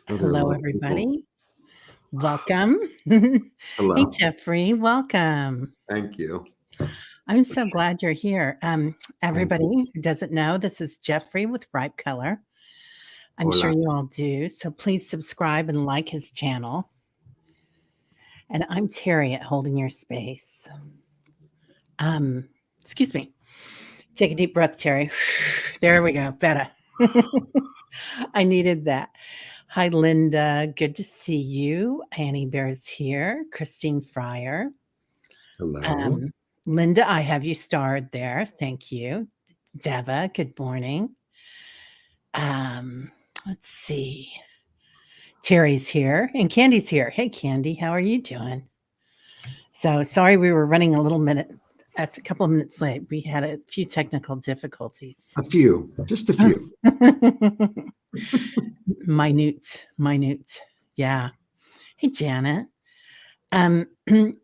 Oh, there are a Hello, lot of people. everybody. Welcome. Hey, Hello. Jeffrey. Welcome. Thank you. I'm so glad you're here. Thank you. Everybody who doesn't know, this is Jeffrey with Ripe Color. I'm sure Hola. you all do. So please subscribe and like his channel. And I'm Terry at Holding Your Space. Um, Excuse me. Take a deep breath, Terry. There we go. Better. I needed that. Hi, Linda. Good to see you. Annie Bear's here. Christine Fryer. Hello. Um, Linda, I have you starred there. Thank you. Deva, good morning. Um, let's see. Terry's here and Candy's here. Hey, Candy, how are you doing? So sorry we were running a couple of minutes late. We had a few technical difficulties. A few, just a few. Minute. Yeah. Hey, Janet. Um,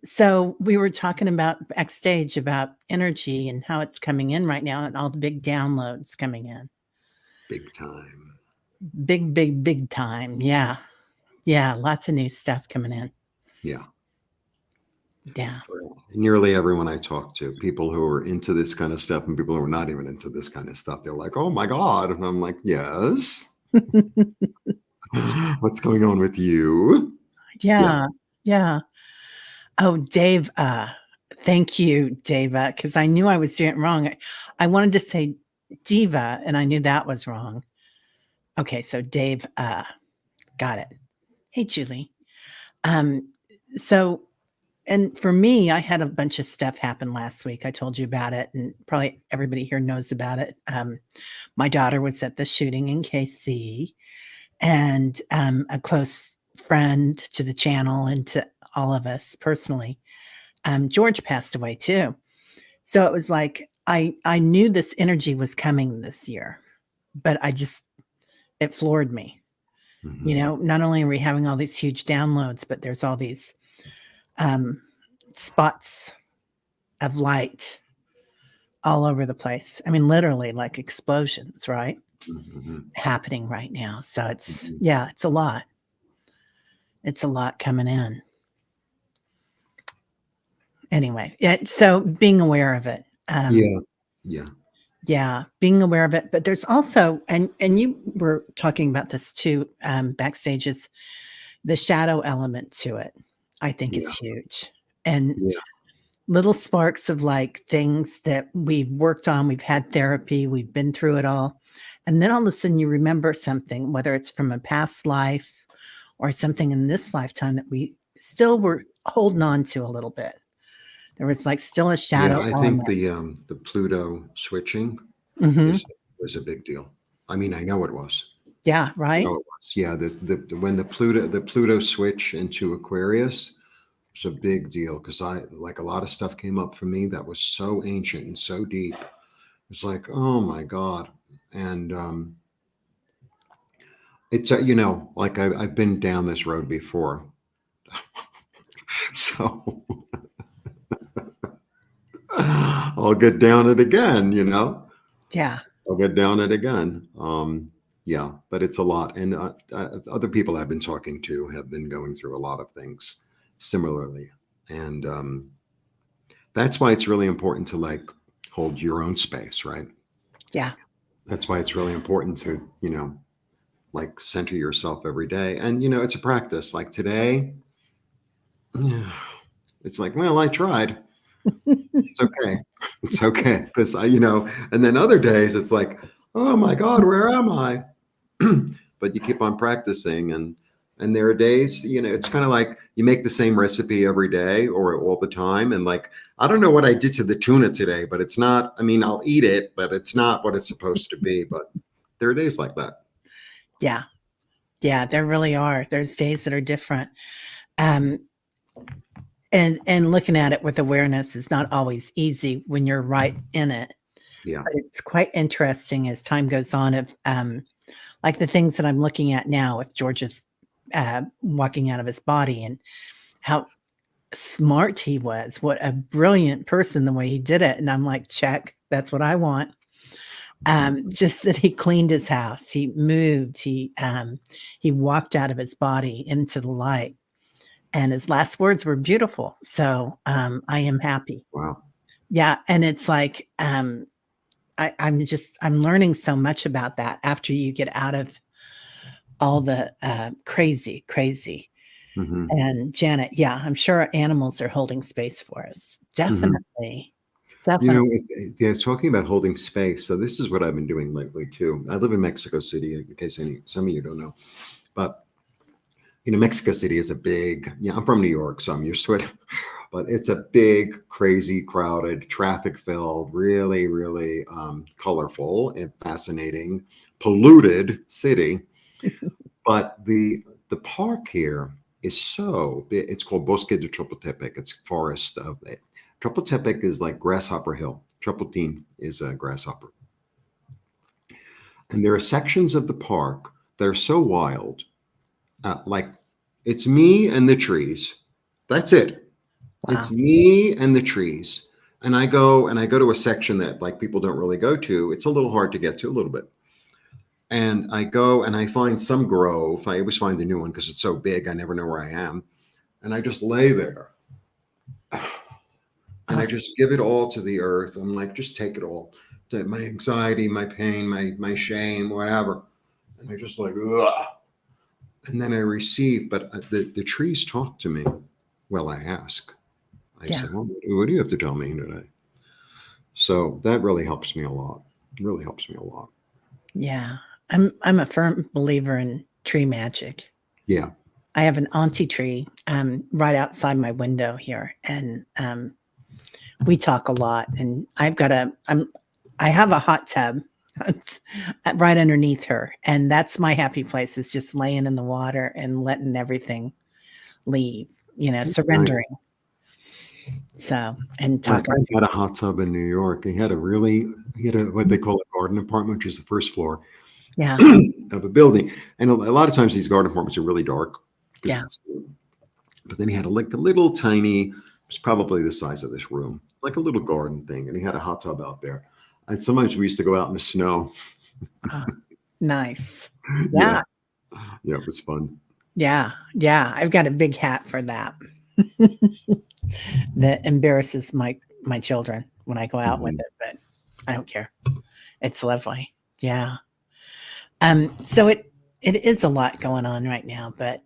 so we were talking about backstage about energy and how it's coming in right now and all the big downloads coming in. Big time. Big time. Yeah. Yeah. Lots of new stuff coming in. Yeah. Yeah. Nearly everyone I talk to, people who are into this kind of stuff and people who are not even into this kind of stuff, they're like, oh my God. And I'm like, yes. What's going on with you? Yeah. Yeah. Yeah. Oh, Dave, thank you, Deva, because I knew I was doing it wrong. I wanted to say diva and I knew that was wrong. Okay, so Dave, got it. Hey, Julie. Um, so And for me, I had a bunch of stuff happen last week. I told you about it, and probably everybody here knows about it. My daughter was at the shooting in KC, and a close friend to the channel and to all of us personally, George passed away too. So it was like I knew this energy was coming this year, but it floored me. Mhm. Not only are we having all these huge downloads, but there's all these um, spots of light all over the place. I mean, literally like explosions, right? Mhm. Happening right now. So Mhm. it's a lot. It's a lot coming in. Anyway, yeah. So being aware of it. Yeah. Yeah. Yeah, being aware of it. But there's also, and you were talking about this too, backstage is the shadow element to it, I think is Yeah. huge. And Yeah. little sparks of like things that we've worked on, we've had therapy, we've been through it all. And then all of a sudden you remember something, whether it's from a past life or something in this lifetime that we still were holding on to a little bit. There was like still a Yeah. shadow I think element. the Pluto switching Hmm. is was a big deal. I mean, I know it was. Yeah, No, right. it was. Yeah, when the Pluto switch into Aquarius was a big deal because I like a lot of stuff came up for me that was so ancient and so deep. It's like, oh my God. And it's like I've been down this road before. So I'll get down it again. Yeah. I'll get down it again. Yeah, but it's a lot. And other people I've been talking to have been going through a lot of things similarly. And that's why it's really important to like hold your own space, right? Yeah. That's why it's really important to, like center yourself every day. And, it's a practice. Like today, it's like, well, I tried. It's okay. It's okay. Because and then other days it's like, oh my God, where am I? But you keep on practicing and there are days, it's kind of like you make the same recipe every day or all the time. And like, I don't know what I did to the tuna today, but it's not, I mean, I'll eat it, but it's not what it's supposed to be. But there are days like that. Yeah. Yeah. There really are. There's days that are different. Um, and looking at it with awareness is not always easy when you're right in it. Yeah. But it's quite interesting as time goes on of like the things that I'm looking at now with George's walking out of his body and how smart he was. What a brilliant person the way he did it. And I'm like, check, that's what I want. Just that he cleaned his house, he moved, he walked out of his body into the light, and his last words were beautiful. So, I am happy. Wow. Yeah, and it's like, I'm learning so much about that after you get out of all the, crazy, crazy. Hmm. And Janet, yeah, I'm sure animals are holding space for us. Hmm. Definitely. You Definitely. know, yeah, talking about holding space. So this is what I've been doing lately too. I live in Mexico City, in case some of you don't know. But Mexico City is a big. Yeah, I'm from New York, so I'm used to it. But it's a big, crazy, crowded, traffic-filled, really, really colorful and fascinating, polluted city. But the park here is so big. It's called Bosque de Chapultepec. It's forest of it. Chapultepec is like Grasshopper Hill. Chapultin is a grasshopper. And there are sections of the park that are so wild, like it's me and the trees. That's it. It's Wow. me and the trees. And I go to a section that like people don't really go to. It's a little hard to get to a little bit. And I go and I find some grove. I always find a new one because it's so big. I never know where I am. And I just lay there and I Oh, just give it all to the earth. I'm like, just take it all. My anxiety, my pain, my shame, whatever. And I just like, ugh. And then I receive, but the trees talk to me. Well, I ask. I yeah. say, well, what do you have to tell me today? So that really helps me a lot. It really helps me a lot. Yeah. I'm a firm believer in tree magic. Yeah. I have an auntie tree, right outside my window here, and, we talk a lot, and I have a hot tub. It's right underneath her, and that's my happy place is just laying in the water and letting everything leave, That's nice. surrendering. So, and My talking. friend had a hot tub in New York. He had what they call a garden apartment, which is the first floor Yeah, of a building. And a lot of times these garden apartments are really dark because yeah. it's, but then he had like a little tiny, it was probably the size of this room, like a little garden thing. And he had a hot tub out there. And sometimes we used to go out in the snow. Oh, nice. Yeah. Yeah, Yeah. It was fun. yeah, yeah. I've got a big hat for that. That embarrasses my children when I go out with Mhm. it, but I don't care. It's lovely. Yeah. So it is a lot going on right now, but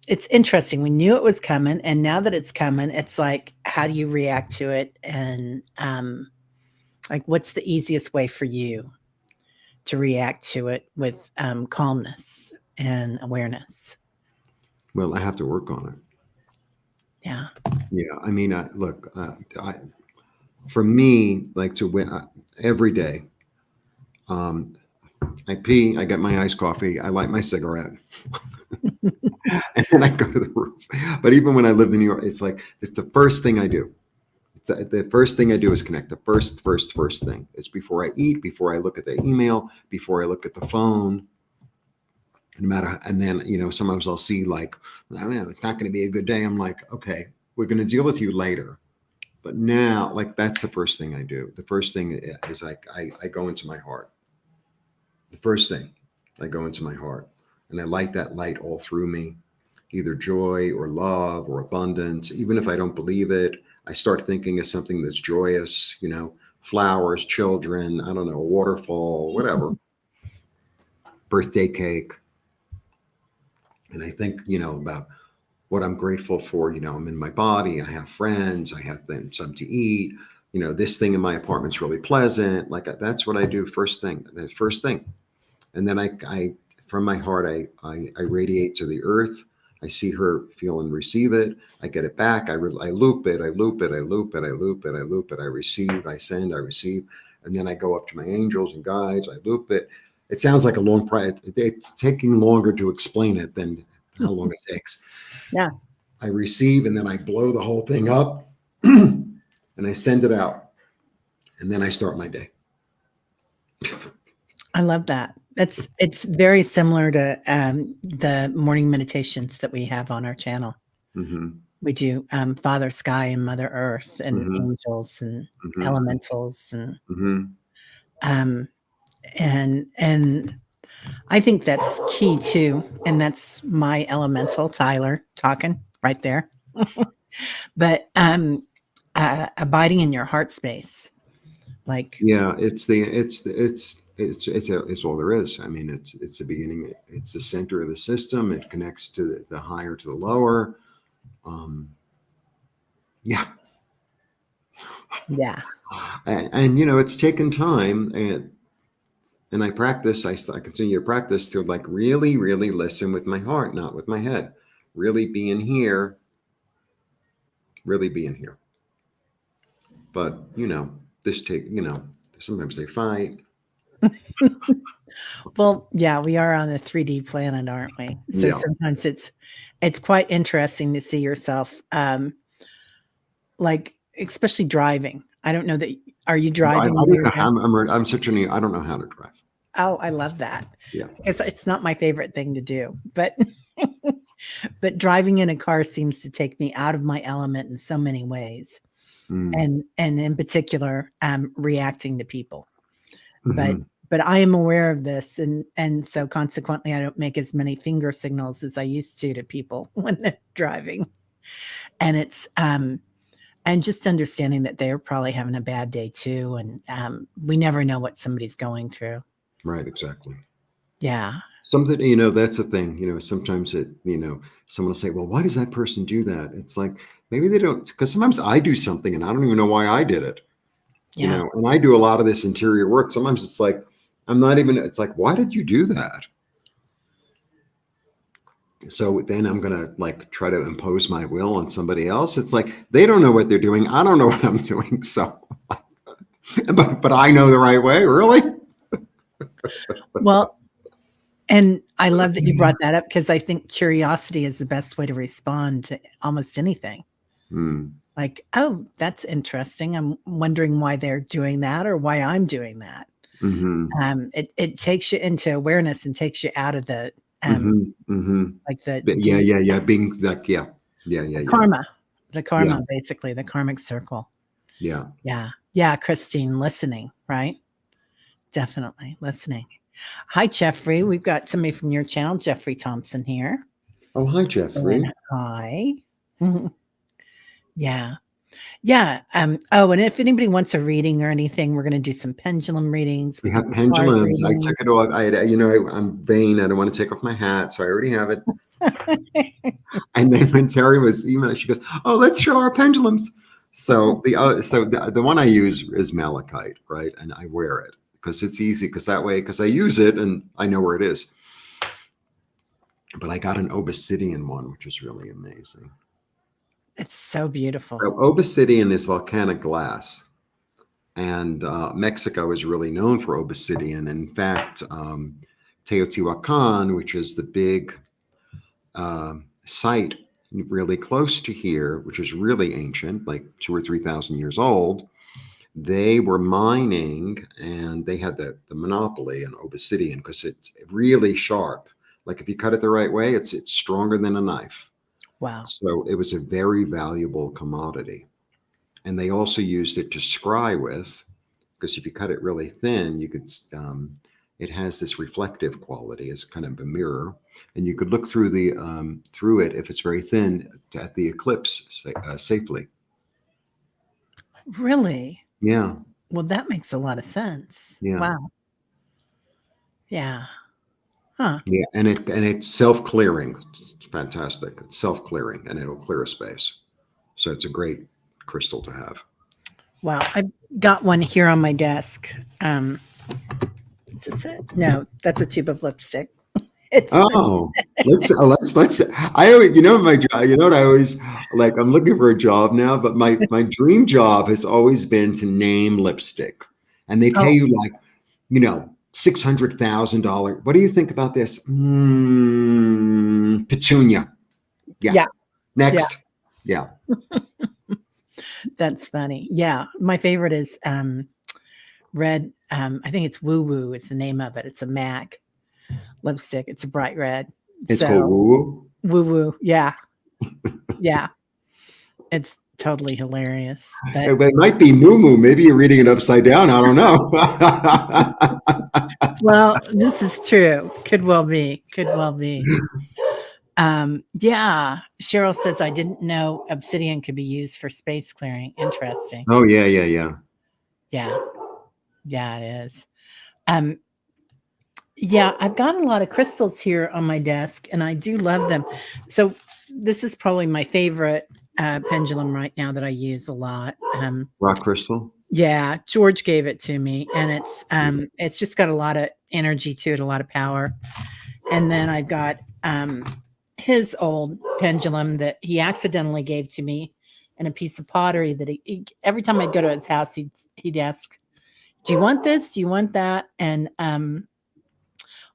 it's interesting. We knew it was coming, and now that it's coming, it's like, how do you react to it? And like, what's the easiest way for you to react to it with calmness and awareness? Well, I have to work on it. Yeah. Yeah. I mean, look, for me, like to win every day, um, I pee, I get my iced coffee, I light my cigarette, and then I go to the roof. But even when I lived in New York, it's like it's the first thing I do. The first thing I do is connect. The first thing is before I eat, before I look at the email, before I look at the phone. No matter, and then sometimes I'll see like, "Oh, man, it's not going to be a good day." I'm like, okay, we're going to deal with you later. But now, like that's the first thing I do. The first thing is like I go into my heart. The first thing I go into my heart, and I light that light all through me, either joy or love or abundance. Even if I don't believe it, I start thinking of something that's joyous, flowers, children, I don't know, a waterfall, whatever, birthday cake. And I think, about what I'm grateful for. I'm in my body, I have friends, I have something to eat. This thing in my apartment's really pleasant. Like that's what I do first thing. The first thing. And then I from my heart, I radiate to the earth. I see her, feel and receive it. I get it back. I loop it. I loop it. I loop it. I loop it. I loop it. I receive. I send. I receive. And then I go up to my angels and guides. I loop it. It sounds like a long process. It's taking longer to explain it than how long it takes. Yeah. I receive, and then I blow the whole thing up, and I send it out, and then I start my day. I love that. It's very similar to the morning meditations that we have on our channel. Hmm. We do, Father Sky and Mother Earth and Mhm, angels and mhm, elementals mhm. um, and I think that's key too, and that's my elemental, Tyler, talking right there. But, abiding in your heart space, like Yeah, it's all there is. I mean, it's the beginning. It's the center of the system. It connects to the higher to the lower. Yeah, yeah. and it's taken time, and I practice. I continue to practice to like really, really listen with my heart, not with my head. Really being here, really being here. But this take sometimes they fight. Well, yeah, we are on a 3D planet, aren't we? So Yeah, sometimes it's quite interesting to see yourself, like, especially driving. I don't know that are you I driving when don't you're know. driving? I'm such an I don't know how to drive. Oh, I love that. Yeah. It's not my favorite thing to do, but but driving in a car seems to take me out of my element in so many ways, Mm. and in particular, reacting to people. But Hmm. but I am aware of this, and so consequently, I don't make as many finger signals as I used to people when they're driving, and and just understanding that they're probably having a bad day too, and, we never know what somebody's going through. Right. Exactly. Yeah. Something, that's the thing, sometimes someone will say, well, why does that person do that? It's like, maybe they don't, because sometimes I do something and I don't even know why I did it, Yeah. and I do a lot of this interior work. Sometimes it's like, it's like, why did you do that? So then I'm going to like try to impose my will on somebody else. It's like, they don't know what they're doing. I don't know what I'm doing. So, but I know the right way. Really? Well, and I love that you brought that up because I think curiosity is the best way to respond to almost anything. Hmm. Like, "Oh, that's interesting. I'm wondering why they're doing that or why I'm doing that." Hmm. It takes you into awareness and takes you out of Hmm. Hmm. like the Yeah, deep yeah, yeah. Being like, yeah, yeah, yeah, yeah, karma, yeah, basically, the karmic circle. yeah. Yeah. Yeah, Christine, listening, right? Definitely listening. Hi, Jeffrey. We've got somebody from your channel, Jeffrey Thompson here. Oh, hi, And Jeffrey. hi. Mhm. Yeah. Yeah. Oh, and if anybody wants a reading or anything, we're going to do some pendulum readings. We We can have do card pendulums. I reading. took it off. I'm vain. I don't want to take off my hat, so I already have it. And then when Terry was emailing, she goes, "Oh, let's show our pendulums." So the one I use is malachite, right? And I wear it because it's easy. Because I use it and I know where it is. But I got an obsidian one, which is really amazing. It's so beautiful. So obsidian is volcanic glass. And Mexico is really known for obsidian. In fact, Teotihuacan, which is the big site really close to here, which is really ancient, like 2 or 3 thousand years old, they were mining and they had the monopoly on obsidian because it's really sharp. Like if you cut it the right way, it's stronger than a knife. Wow. So it was a very valuable commodity. And they also used it to scry with, because if you cut it really thin, you could. It has this reflective quality as kind of a mirror, and you could look through it if it's very thin at the eclipse safely. Really? Yeah, Well, that makes a lot of sense. yeah, Wow. Yeah. Huh. yeah, and it's self clearing. It's fantastic. It's self clearing, and it'll clear a space. So it's a great crystal to have. Wow. I've got one here on my desk. Is this it? No, that's a tube of lipstick. It's Oh, let's. I always, my job. You know what I always like. I'm looking for a job now, but my dream job has always been to name lipstick, and they pay oh, you like, $600,000. What do you think about this? Petunia. Yeah. yeah. Yeah. Next. Yeah. That's funny. Yeah. My favorite is red. I think it's Woo Woo. It's the name of it. It's a MAC lipstick. It's a bright red. It's called So woo woo. Woo Woo. Yeah. Yeah. It's totally hilarious, but It might be moo moo. Maybe you're reading it upside down. I don't know. well, this is true. Could well be. Could well be. Yeah. Cheryl says I didn't know obsidian could be used for space clearing. Interesting. Oh yeah, yeah, yeah. Yeah. Yeah, it is. Um, yeah, I've got a lot of crystals here on my desk and I do love them. So this is probably my favorite pendulum right now that I use a lot. Rock crystal. Yeah, George gave it to me and it's just got a lot of energy to it, a lot of power. And then I've got his old pendulum that he accidentally gave to me and a piece of pottery that he every time I'd go to his house he'd ask, "Do you want this? Do you want that?" And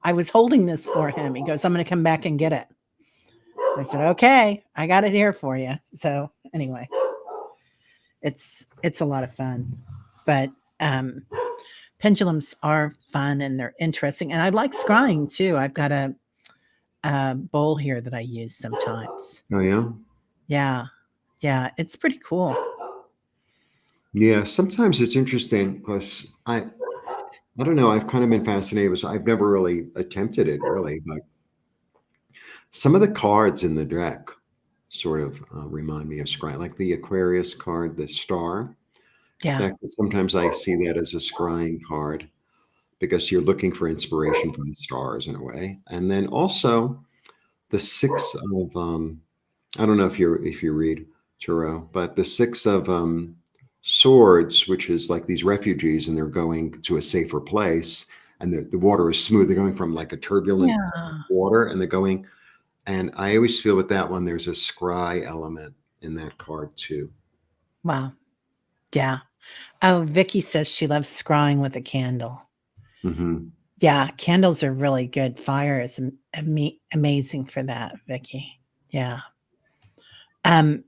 I was holding this for him. He goes, "I'm going to come back and get it." I said, "Okay, I got it here for you." So anyway, it's a lot of fun, but pendulums are fun and they're interesting, and I like scrying too. I've got a bowl here that I use sometimes. Oh yeah. Yeah, yeah, it's pretty cool. Yeah. Sometimes it's interesting because I don't know. I've kind of been fascinated with. I've never really attempted it really, but some of the cards in the deck sort of remind me of scrying, like the Aquarius card, the star. Yeah, That sometimes I see that as a scrying card because you're looking for inspiration from the stars in a way. And then also the six of I don't know if you read Tarot, but the six of swords, which is like these refugees and they're going to a safer place and the water is smooth. They're going from like a turbulent yeah. water and they're going, and I always feel with that one, there's a scry element in that card too. Wow. Yeah. Oh, Vicky says she loves scrying with a candle. Hmm. Yeah, candles are really good. Fire is amazing for that, Vicky. Yeah. Um,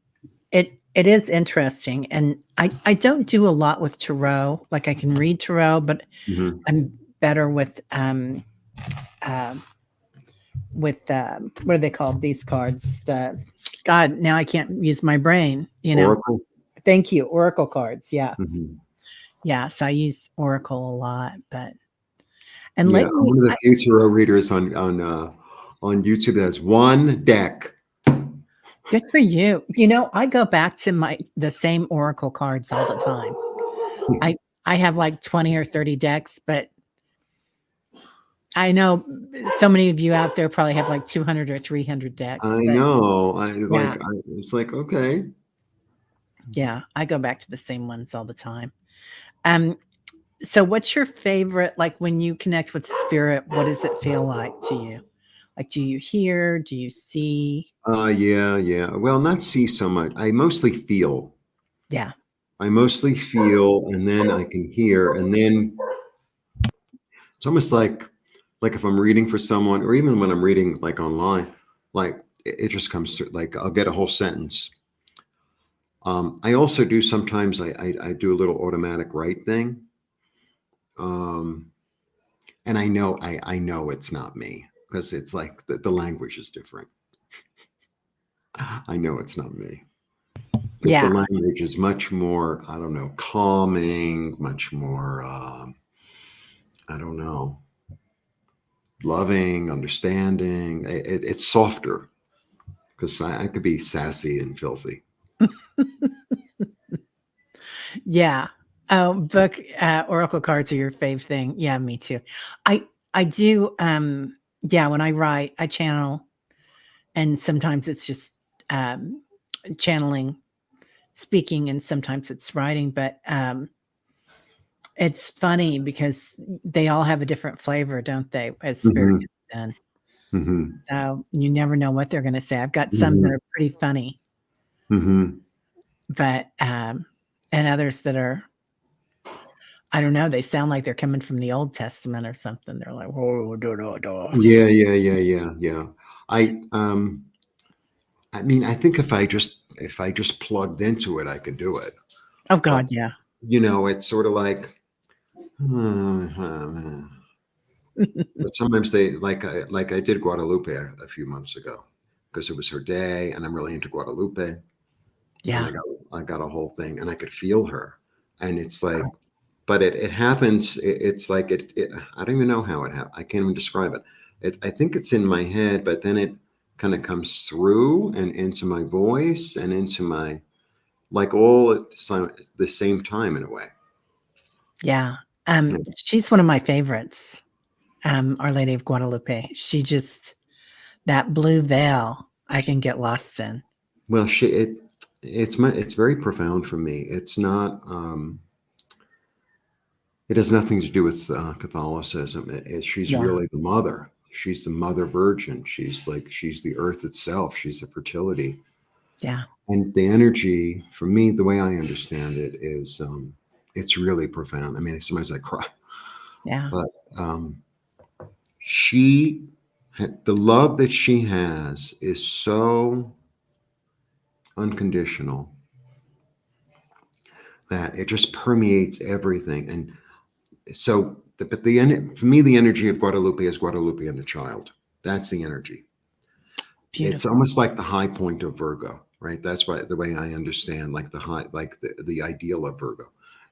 it is interesting, and I don't do a lot with tarot. Like I can read tarot, but Hmm. I'm better um, with what are they called? These cards. The God, now I can't use my brain. You know. Oracle. Thank you, Oracle cards. Yeah, Hmm. yeah. So I use Oracle a lot, but and Yeah, I'm lately, one of the few tarot readers on YouTube that has one deck. good for you. You know, I go back to the same Oracle cards all the time. I I have like 20 or 30 decks, but I know so many of you out there probably have like 200 or 300 decks, I but know. yeah, It's like, okay. yeah, I go back to the same ones all the time. Um, so what's your favorite, like when you connect with spirit, what does it feel like to you? Like, do you hear? Do you see? Yeah, yeah. Well, not see so much. I mostly feel. Yeah. I mostly feel, and then I can hear, and then it's almost like if I'm reading for someone, or even when I'm reading like online, like it just comes through. Like I'll get a whole sentence. I also do sometimes. I do a little automatic write thing, um, and I know it's not me because it's like the language is different. I know it's not me because the Yeah. language is much more, I don't know, calming, much more, I don't know, loving, understanding. It's softer because I could be sassy and filthy. Yeah. Oh, book oracle cards are your fave thing. Yeah, me too. I do yeah, when I write, I channel and sometimes it's just um channeling speaking and sometimes it's writing, but it's funny because they all have a different flavor, don't they? As spirit Hmm. comes in. Hmm. So you never know what they're gonna say. I've got some that Hmm. are pretty funny, Hmm. but and others that are I don't know, they sound like they're coming from the Old Testament or something. They're like, "Whoa, da, da, da." Yeah, yeah, yeah, yeah, yeah. I I mean, I think if I just plugged into it, I could do it. Oh But god, yeah. it's sort of like, but sometimes they like I did Guadalupe a few months ago because it was her day, and I'm really into Guadalupe. and Yeah. I got a whole thing, and I could feel her, and it's like, but it happens. It's like I don't even know how it happened. I can't even describe it. I think it's in my head, but then it kind of comes through and into my voice and into my, like, all at the same time in a way. Yeah. Yeah. She's one of my favorites. Our Lady of Guadalupe. She just that blue veil I can get lost in. Well, it's very profound for me. It's not. It has nothing to do with Catholicism. She's Yeah. really the mother. She's the mother virgin. She's the earth itself. She's the fertility. Yeah. And the energy, for me, the way I understand it is, it's really profound. I mean, sometimes I cry, Yeah. but she, the love that she has is so unconditional that it just permeates everything. And so, for me, the energy of Guadalupe is Guadalupe and the child. That's the energy. It's Beautiful. almost like the high point of Virgo, right? That's why the way I understand, like the ideal of Virgo.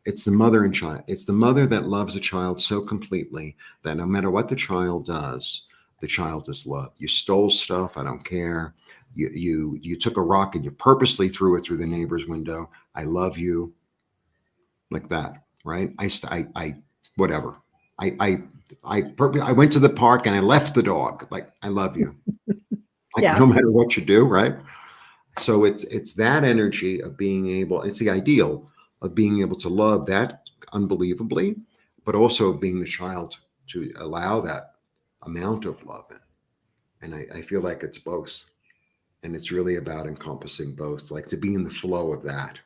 It's the mother and child. It's the mother that loves a child so completely that no matter what the child does, the child is loved. You stole stuff, I don't care. You took a rock and you purposely threw it through the neighbor's window. I love you, like that, right? Whatever. I went to the park and I left the dog. Like, I love you. Like, Yeah. no matter what you do, right? So it's that energy of being able, it's the ideal of being able to love that unbelievably, but also being the child to allow that amount of love in. And I feel like it's both. And it's really about encompassing both, like to be in the flow of that,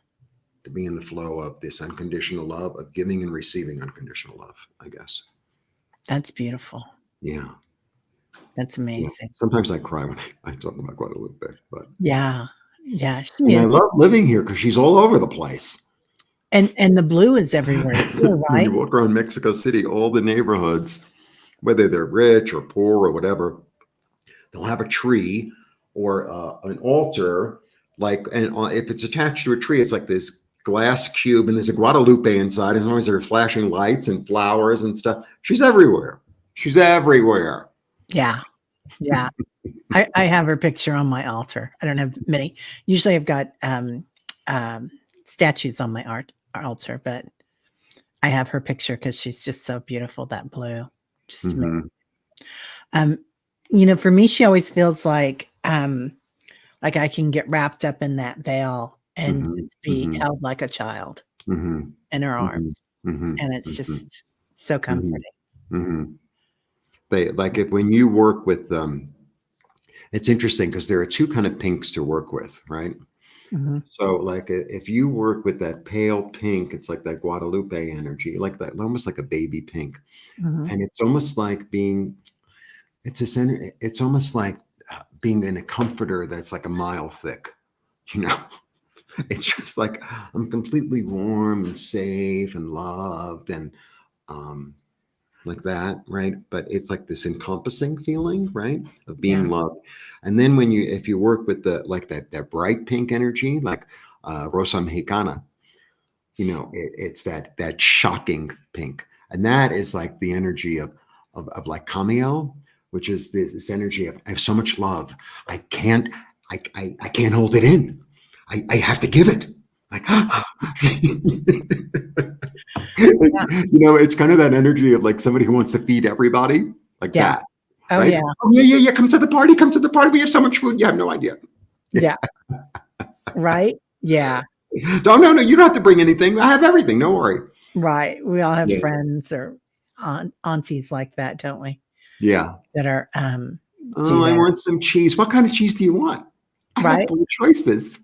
to be in the flow of this unconditional love, of giving and receiving unconditional love, I guess. That's beautiful. Yeah. That's Yeah. amazing. Sometimes I cry when I talk about Guadalupe, but, Yeah. Yeah. She and I is. love living here because she's all over the place. And the blue is everywhere too, When right? you walk around Mexico City, all the neighborhoods, whether they're rich or poor or whatever, they'll have a tree or an altar. Like, and if it's attached to a tree, it's like this glass cube, and there's a Guadalupe inside. As long as there are flashing lights and flowers and stuff, she's everywhere. She's everywhere. Yeah. Yeah. I have her picture on my altar. I don't have many. Usually I've got um, statues on my altar, but I have her picture because she's just so beautiful. That blue, just amazing. Hmm. Um, you know, for me, she always feels like I can get wrapped up in that veil and Hmm. just be Hmm. held like a child Hmm. in her arms, Hmm. Hmm. and it's Hmm. just so Hmm. comforting. Hmm. They like it when you work with them. It's interesting because there are two kind of pinks to work with, right? Mhm, So, like, if you work with that pale pink, it's like that Guadalupe energy, like that, almost like a baby pink, mhm. and it's almost like being, it's almost like being in a comforter that's like a mile thick. You know, it's just like I'm completely warm and safe and loved and um, like that, right? But it's like this encompassing feeling, right, of being Yeah, loved. And then if you work with the like that bright pink energy, like Rosa Mexicana, it's that shocking pink, and that is like the energy of like cameo, which is this energy of I have so much love, I can't I can't hold it in. I have to give it. Like, yeah, it's kind of that energy of like somebody who wants to feed everybody, like yeah. that, Oh, right? yeah, Oh, yeah, yeah, yeah. Come to the party. Come to the party. We have so much food. You have no idea. Yeah. yeah, right? Yeah, No, no, no. You don't have to bring anything. I have everything. Don't worry. right. We all have Yeah. friends or aunties like that, don't we? Yeah. That are, do Oh, I that, want some cheese. What kind of cheese do you want? I have right? 4 choices.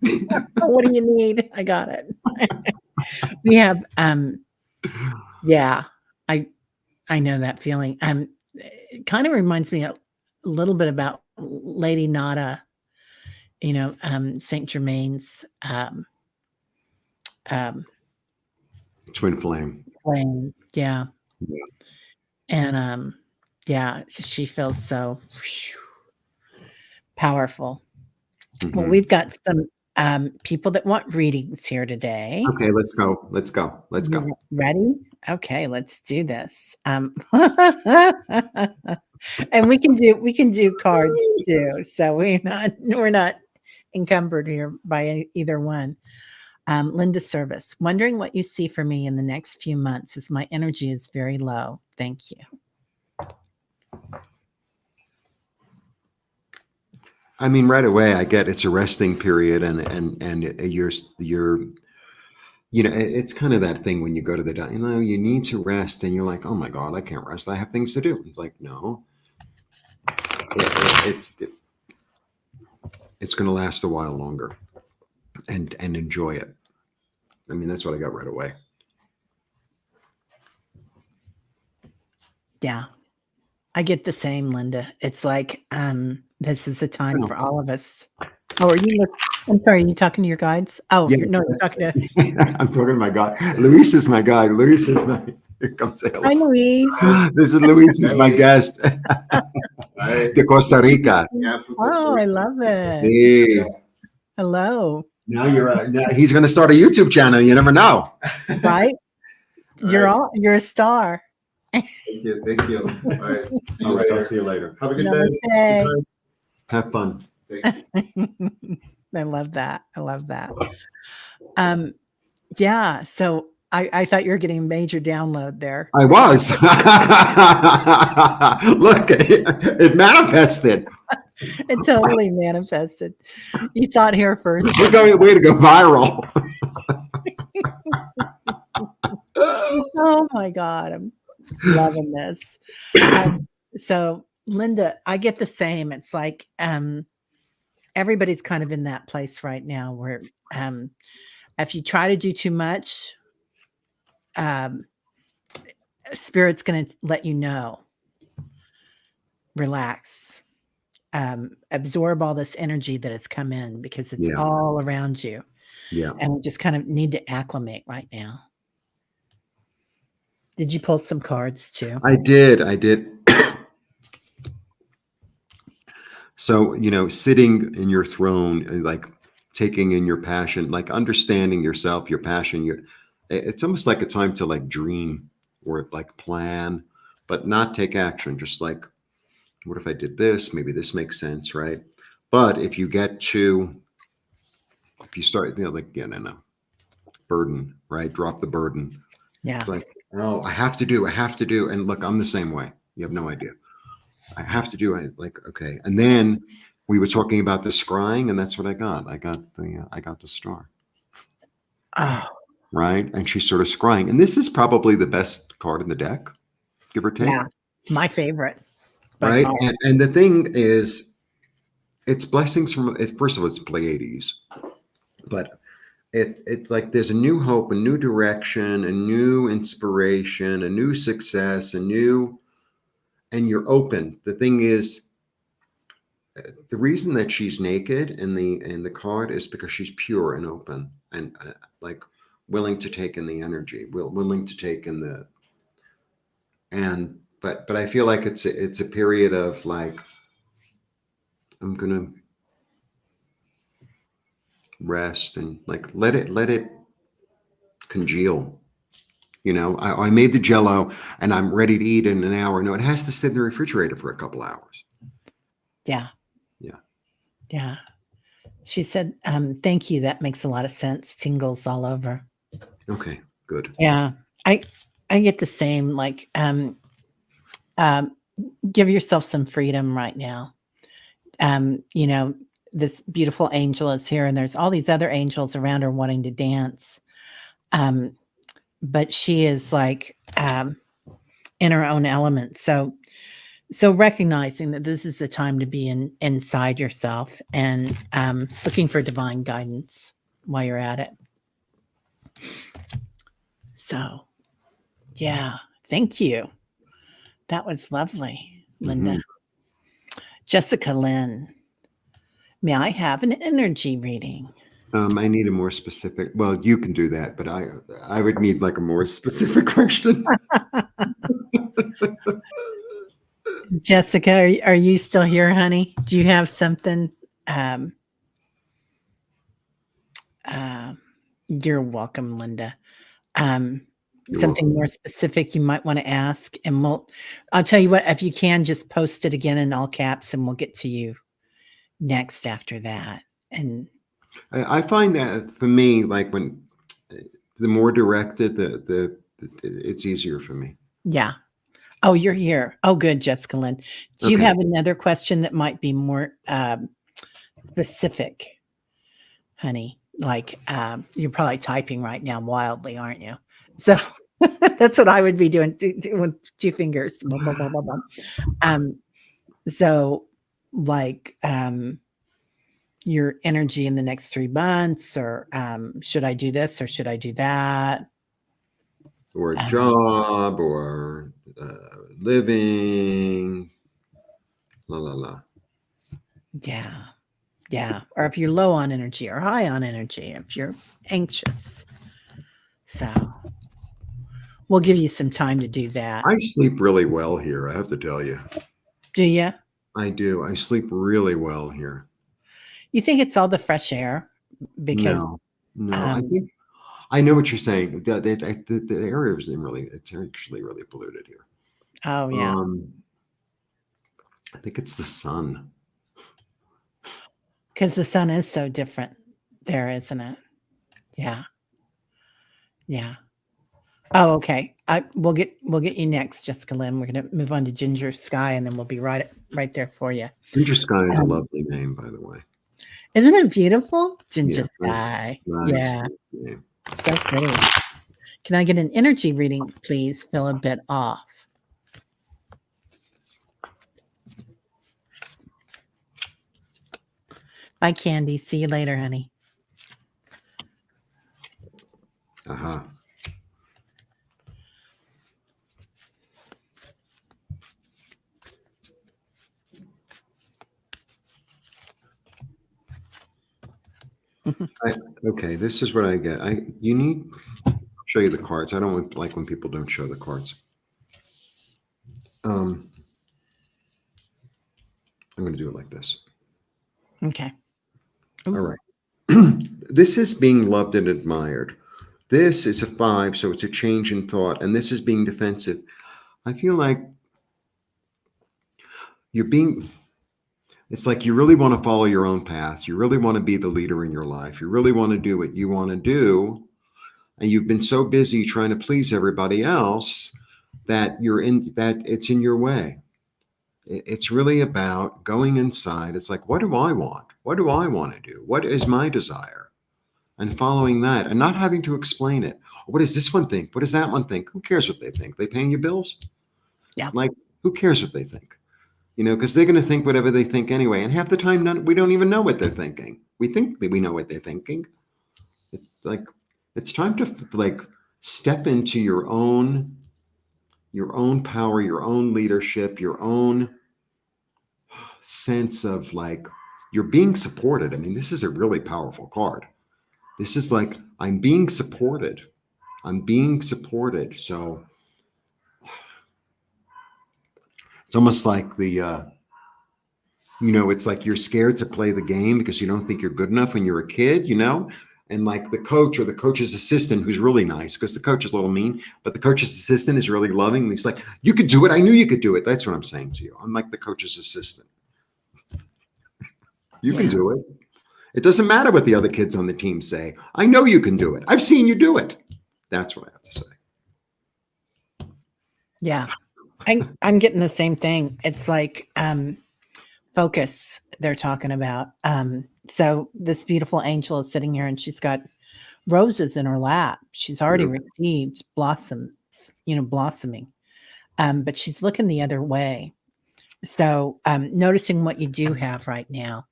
"Oh, what do you need? I got it." We have, yeah, I I know that feeling. It kinda reminds me a little bit about Lady Nada, Saint Germain's, um, Twin flame. playing, yeah, Yeah. and, yeah, she feels so powerful. Well, Hmm. we've got some people that want readings here today. Okay, let's go. Let's go. Let's go. You ready? Okay, let's do this. And we can do cards too. So we're not encumbered here by either one. Linda Service, wondering what you see for me in the next few months as my energy is very low. Thank you. I mean, right away, I get it's a resting period, and you're it's kind of that thing when you go to the doctor, you need to rest, and you're like, oh my God, I can't rest. I have things to do. It's like, no, it's going to last a while longer, and enjoy it. I mean, that's what I got right away. Yeah, I get the same, Linda. It's like this is a time for all of us. Oh, I'm sorry, are you talking to your guides? Oh, Yeah, you're talking to. I'm talking to my guide. Luis is my guide. Luis is my. Here comes Hi, Luis. This is Luis. He's my guest. De Costa Rica. Oh, I love it. See. Hello. Now now he's going to start a YouTube channel. You never know. Right? You're a star. Thank you. Thank you. All right. See you later. I'll see you later. Have a good day. Have fun. I love that. Yeah. So I thought you were getting a major download there. I was. Look, it manifested. It totally manifested. You saw it here first. We're going way to go viral. Oh my God. I'm loving this. So Linda, I get the same. It's like everybody's kind of in that place right now where if you try to do too much, Spirit's going to let you know. Relax. Absorb all this energy that has come in because it's all around you. Yeah. And we just kind of need to acclimate right now. Did you pull some cards too? I did. So, sitting in your throne, like taking in your passion, like understanding yourself, your passion, it's almost like a time to like dream or like plan, but not take action. Just like, what if I did this? Maybe this makes sense, right? But if you start, burden, right? Drop the burden. Yeah. It's like, oh, I have to do. And look, I'm the same way. You have no idea. I have to do it. Like, okay. And then we were talking about the scrying, and that's what I got. I got the star. Oh. Right. And she's sort of scrying. And this is probably the best card in the deck, give or take. Yeah. My favorite. Right. And the thing is, it's blessings from, first of all, it's Pleiades, but it's like there's a new hope, a new direction, a new inspiration, a new success, and you're open. The thing is, the reason that she's naked in the card is because she's pure and open and like willing to take in the energy, willing to take in but I feel like it's a period of like, I'm gonna rest and like let it congeal. I made the Jello and I'm ready to eat in an hour. No, it has to sit in the refrigerator for a couple hours. Yeah. Yeah. Yeah. She said, thank you. That makes a lot of sense. Tingles all over. Okay, good. Yeah. I get the same, like, give yourself some freedom right now. This beautiful angel is here and there's all these other angels around her wanting to dance. But she is like in her own element. So recognizing that this is the time to be inside yourself and looking for divine guidance while you're at it. So, yeah, thank you. That was lovely, Linda. Mm-hmm. Jessica Lynn, may I have an energy reading? I need a more specific. Well, you can do that, but I would need like a more specific question. Jessica, are you still here, honey? Do you have something? Um, you're welcome, Linda. Um, You're something welcome. more specific you might wanna ask, and I'll tell you what, if you can, just post it again in all caps, and we'll get to you next after that, and I find that for me, like when the more directed, it's easier for me. yeah. Oh, you're here. Oh, good, Jessica Lynn. Do you Okay. have another question that might be more, specific, honey? Like, you're probably typing right now wildly, aren't you? So, that's what I would be doing, with 2 fingers. Blah, blah, blah, blah, blah. Um, so, like, your energy in the next 3 months, or, should I do this or should I do that? Or a Um, job or living, la la la. yeah, yeah. Or if you're low on energy or high on energy, if you're anxious. So, we'll give you some time to do that. I sleep really well here, I have to tell you. Do you? I do. I sleep really well here. You think it's all the fresh air? Because, No, no. I um think I know what you're saying. The area isn't really. It's actually really polluted here. oh, yeah. Um, I think it's the sun. Because the sun is so different there, isn't it? Yeah, yeah. Oh, okay. We'll get you next, Jessica Lynn. We're gonna move on to Ginger Sky, and then we'll be right there for you. Ginger Sky is a Um, lovely name, by the way. isn't it beautiful? Ginger Yeah, Sky. nice, Yeah, nice name. so pretty. Can I get an energy reading, please? Feel a bit off. Bye, Candy. See you later, honey. Uh-huh. Okay, this is what I get. You need show you the cards. I don't like when people don't show the cards. I'm going to do it like this. Okay. All right. This is being loved and admired. This is a 5, so it's a change in thought, and this is being defensive. I feel like you're being it's like you really want to follow your own path. You really want to be the leader in your life. You really want to do what you want to do. And you've been so busy trying to please everybody else that it's in your way. It's really about going inside. It's like, what do I want? What do I want to do? What is my desire? And following that and not having to explain it. What does this one think? What does that one think? Who cares what they think? They paying you bills? Yeah. Like, who cares what they think? Because they're going to think whatever they think anyway. And half the time, we don't even know what they're thinking. We think that we know what they're thinking. It's like, it's time to like step into your own power, your own leadership, your own sense of like, you're being supported. I mean, this is a really powerful card. This is like, I'm being supported. I'm being supported. So it's almost like it's like you're scared to play the game because you don't think you're good enough when you're a kid, and like the coach or the coach's assistant, who's really nice because the coach is a little mean, but the coach's assistant is really loving. And he's like, you could do it. I knew you could do it. That's what I'm saying to you. I'm like the coach's assistant. You can Yeah. do it. It doesn't matter what the other kids on the team say. I know you can do it. I've seen you do it. That's what I have to say. Yeah. I'm getting the same thing. It's like, focus they're talking about. So this beautiful angel is sitting here and she's got roses in her lap. She's already Beautiful. received blossoms, blossoming. But she's looking the other way. So noticing what you do have right now,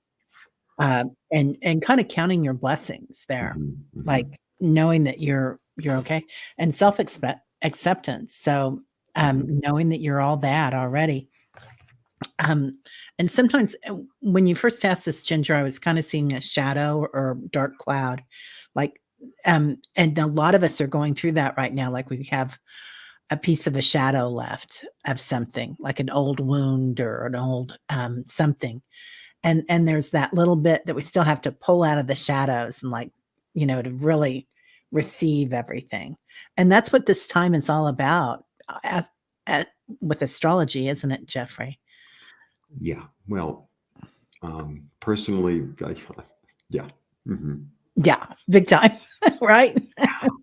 and kind of counting your blessings there, like knowing that you're okay, and self acceptance. So knowing that you're all that already. And sometimes when you first asked this, Ginger, I was kind of seeing a shadow or dark cloud, like, and a lot of us are going through that right now. Like we have a piece of a shadow left of something, like an old wound or an old something, and there's that little bit that we still have to pull out of the shadows and like to really receive everything. And that's what this time is all about, as with astrology, isn't it, Jeffrey? Yeah. Well, personally, yeah. Mhm. Yeah, big time, right?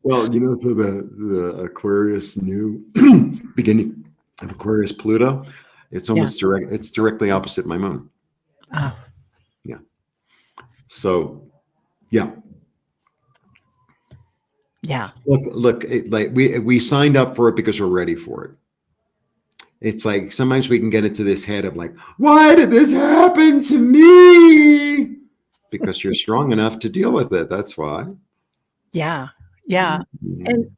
Well, so the Aquarius new beginning of Aquarius Pluto, it's Yeah. almost direct. It's directly opposite my moon. Oh, Yeah. So, yeah. yeah. Look. Like we signed up for it because we're ready for it. It's like sometimes we can get into this head of like, why did this happen to me? Because you're strong enough to deal with it. That's why. Yeah. Yeah. And Mhm.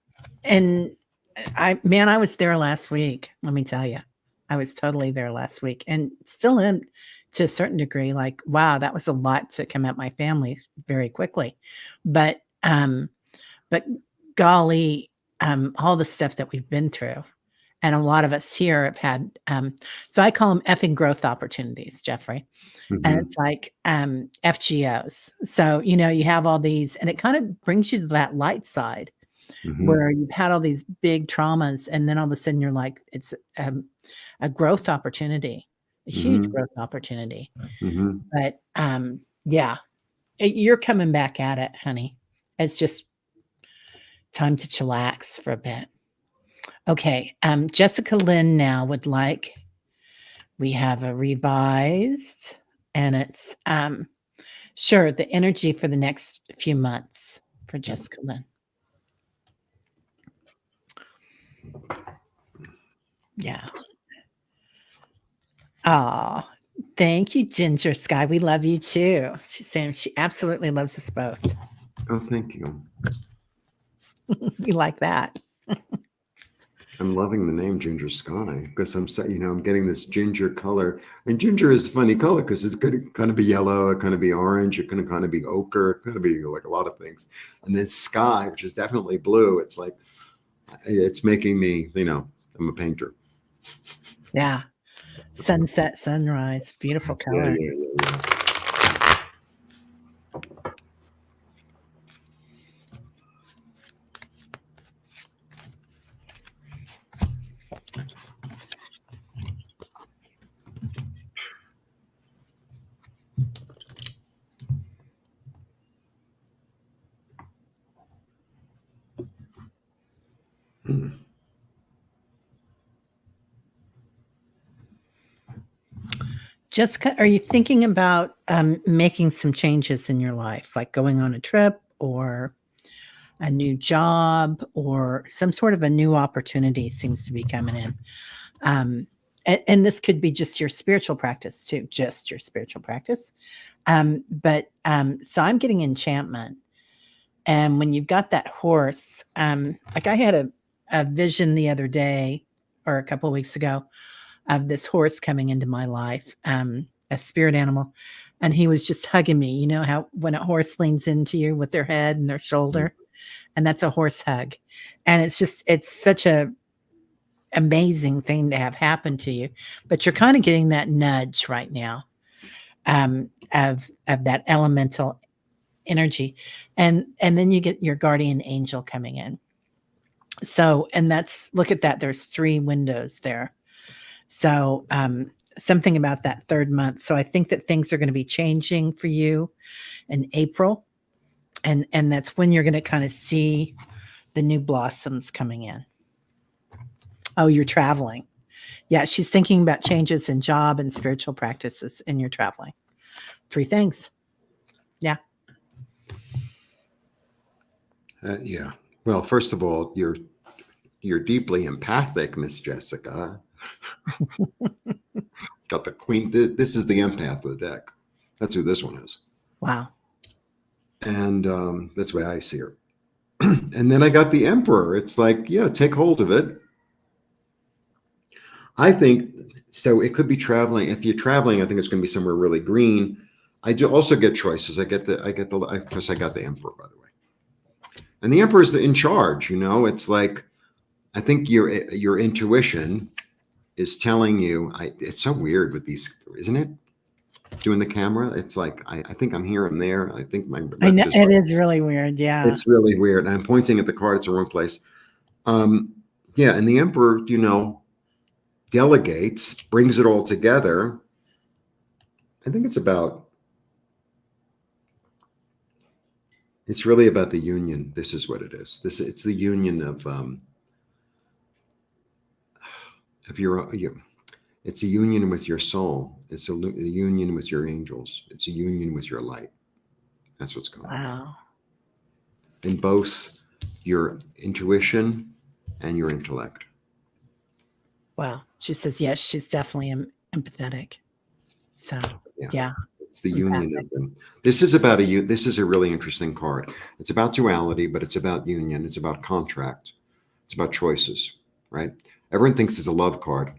and I was there last week, let me tell you. I was totally there last week and still am to a certain degree. Like, wow, that was a lot to come at my family very quickly. But but golly, all the stuff that we've been through. And a lot of us here have had, so I call them effing growth opportunities, Jeffrey. And Mhm. it's like FGOs. So, you have all these, and it kind of brings you to that light side Mhm. where you've had all these big traumas, and then all of a sudden you're like, it's a growth opportunity, a huge Mhm. growth opportunity. Mhm. But yeah, you're coming back at it, honey. It's just time to chillax for a bit. Okay, Jessica Lynn now would like, we have a revised, and it's sure the energy for the next few months for Jessica Lynn. Yeah. Oh, thank you, Ginger Sky. We love you too. She's saying she absolutely loves us both. Oh, thank you. We like that. I'm loving the name Ginger Sky because I'm getting this ginger color, and ginger is a funny color because it's going to kind of be yellow, it kind of be orange, it can kind of be ochre, it kind of be like a lot of things, and then sky, which is definitely blue. It's like it's making me, I'm a painter. Yeah. Sunset, sunrise, beautiful Yeah, color. yeah, yeah, yeah. Hmm. Jessica, are you thinking about making some changes in your life, like going on a trip or a new job or some sort of a new opportunity seems to be coming in? And this could be just your spiritual practice too, just your spiritual practice. But so I'm getting enchantment. And when you've got that horse, like I had a vision the other day or a couple of weeks ago of this horse coming into my life, a spirit animal. And he was just hugging me. You know how when a horse leans into you with their head and their shoulder, and that's a horse hug. And it's such a amazing thing to have happen to you. But you're kind of getting that nudge right now, of that elemental energy. And then you get your guardian angel coming in. So, and that's, look at that, there's 3 windows there. So, something about that 3rd month. So I think that things are going to be changing for you in April, and that's when you're going to kind of see the new blossoms coming in. Oh, you're traveling. Yeah, she's thinking about changes in job and spiritual practices, and you're traveling. 3 things. Yeah. Yeah. Well, first of all, you're deeply empathic, Miss Jessica. Got the queen. This is the empath of the deck. That's who this one is, Wow. and that's the way I see her. And then I got the emperor. It's like, yeah, take hold of it. I think so. It could be traveling. If you're traveling, I think it's going to be somewhere really green. I do also get choices. Because I got the emperor, by the way, and the emperor is in charge. It's like I think your intuition is telling you. It's so weird with these, isn't it? doing the camera. It's like I think I'm here and there. I think my I left know is it right. is really weird. Yeah. It's really weird. I'm pointing at the card. It's the wrong place. Yeah, and the Emperor, delegates, brings it all together. I think it's really about the union. This is what it is. It's the union of it's a union with your soul. It's a union with your angels. It's a union with your light. That's what's going on. Wow. In both your intuition and your intellect. Wow. She says, yes, she's definitely empathetic. So, yeah. It's the union of them. This is a really interesting card. It's about duality, but it's about union. It's about contract. It's about choices, right? Everyone thinks it's a love card.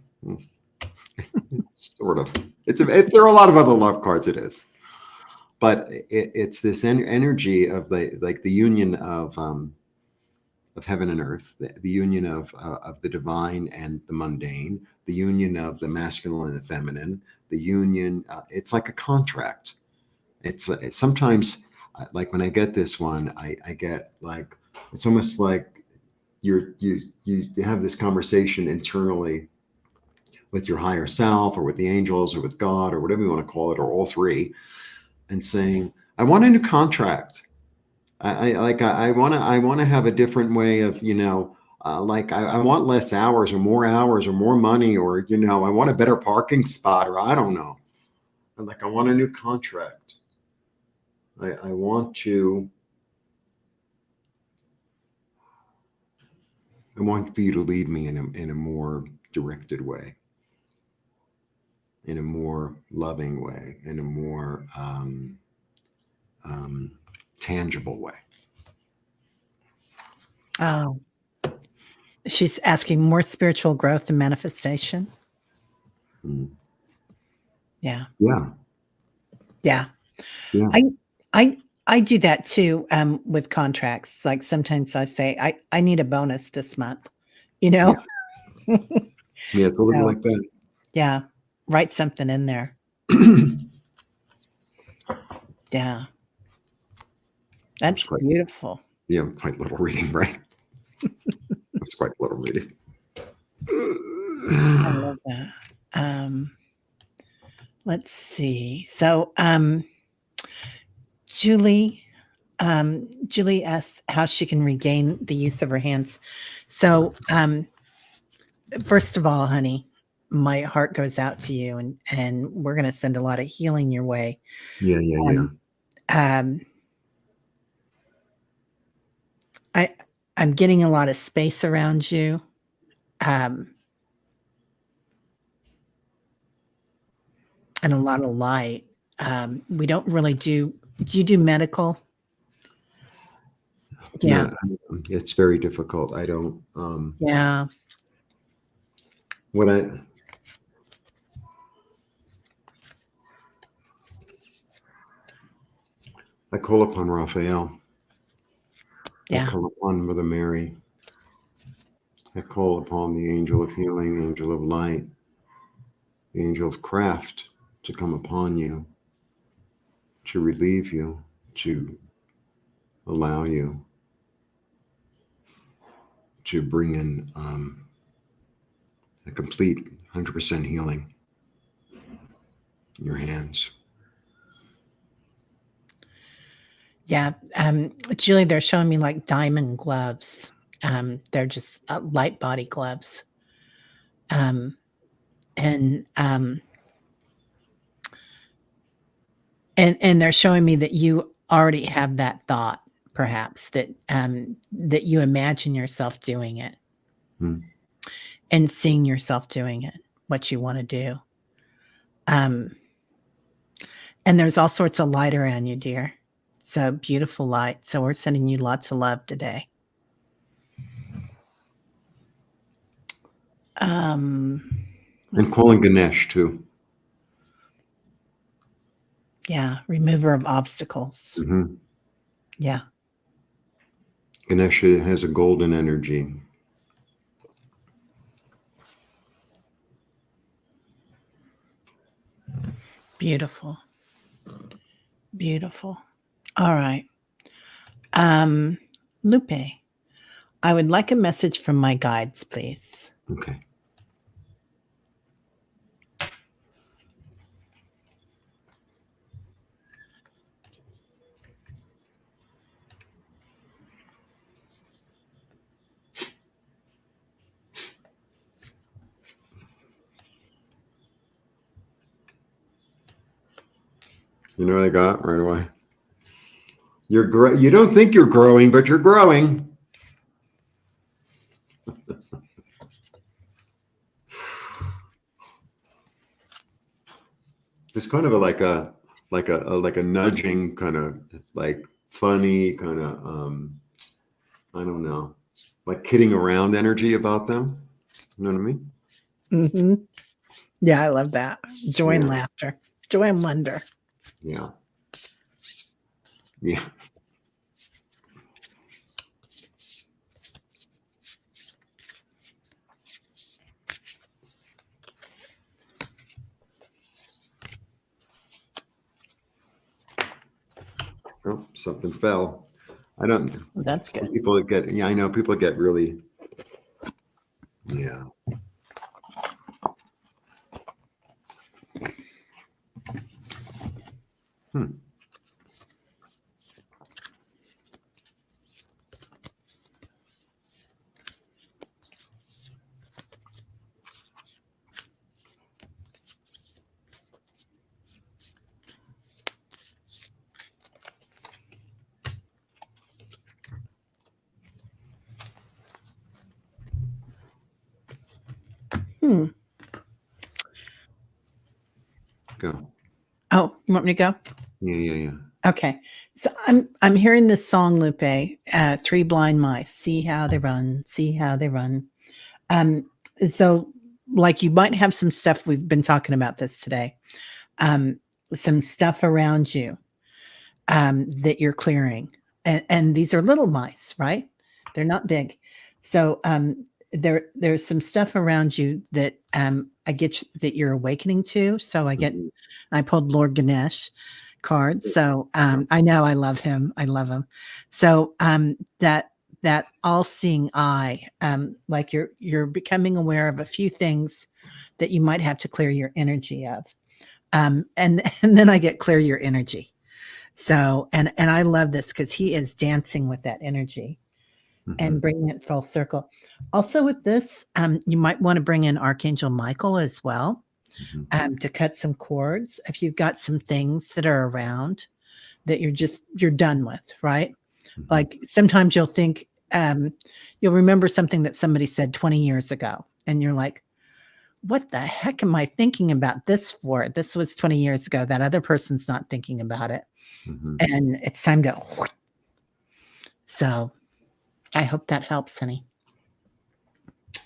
Sort of. If there are a lot of other love cards, it is. But it's this energy of the union of heaven and earth, the union of the divine and the mundane, the union of the masculine and the feminine, the union. It's like a contract. It's sometimes like when I get this one, I get like it's almost like you have this conversation internally with your higher self or with the angels or with God or whatever you want to call it, or all three, and saying, I want a new contract. I want to have a different way of, like I want less hours or more money, or, I want a better parking spot, or I don't know. Like, I want a new contract. I want for you to lead me in a more directed way, in a more loving way, in a more tangible way. Oh, she's asking more spiritual growth and manifestation. Mm. Yeah. Yeah. Yeah. Yeah. I do that too with contracts. Like sometimes I say, I need a bonus this month, Yeah, it's a little So, like that. yeah. Write something in there. Yeah. That's beautiful. Yeah, quite little reading, right? It's quite little reading. I love that. Let's see. So, Julie asks how she can regain the use of her hands. So, first of all, honey, my heart goes out to you, and we're going to send a lot of healing your way. Yeah. I'm getting a lot of space around you. And a lot of light. We don't really do you do medical? Yeah. No, it's very difficult. I don't. Yeah. What I call upon Raphael. Yeah. I call upon Mother Mary. I call upon the angel of healing, the angel of light, the angel of craft to come upon you, to relieve you, to allow you to bring in a complete 100% healing in your hands. Yeah. Julie, they're showing me like diamond gloves. They're just light body gloves. And they're showing me that you already have that thought, perhaps that you imagine yourself doing it and seeing yourself doing it, what you want to do. And there's all sorts of light around you, dear. So beautiful light. So we're sending you lots of love today. And calling Ganesh too. Yeah, remover of obstacles. Mm-hmm. Yeah. Ganesh has a golden energy. Beautiful. Beautiful. All right. Um, Lupe, I would like a message from my guides, please. Okay. You know what I got right away? You don't think you're growing, but you're growing. It's kind of like a nudging kind of like funny kind of I don't know, like kidding around energy about them. You know what I mean? Mm-hmm. Yeah, I love that. Joy and Yeah. laughter, joy and wonder. Yeah. Yeah. Oh, something fell. I don't. Well, that's Some good. people get. Yeah, I know people get really. Yeah. Hmm. Hmm. Go. Oh, you want me to go? Yeah. Yeah. Yeah. Okay. So I'm hearing this song, Lupe, Three Blind Mice. See how they run, see how they run. Um, so like you might have some stuff, we've been talking about this today. Um, some stuff around you that you're clearing. And these are little mice, right? They're not big. So there's some stuff around you that I get that you're awakening to. So Mhm. I pulled Lord Ganesh cards. So Yeah. I know I love him. I love him. So that all-seeing eye, like you're becoming aware of a few things that you might have to clear your energy of. And and then I get clear your energy. So and I love this because he is dancing with that energy and Mhm. bringing it full circle. Also with this, you might want to bring in Archangel Michael as well, Mhm. to cut some cords if you've got some things that are around that you're done with, right? Mhm. Like sometimes you'll think, you'll remember something that somebody said 20 years ago, and you're like, what the heck am I thinking about this for? This was 20 years ago. That other person's not thinking about it. Mhm. And it's time to. So I hope that helps, honey.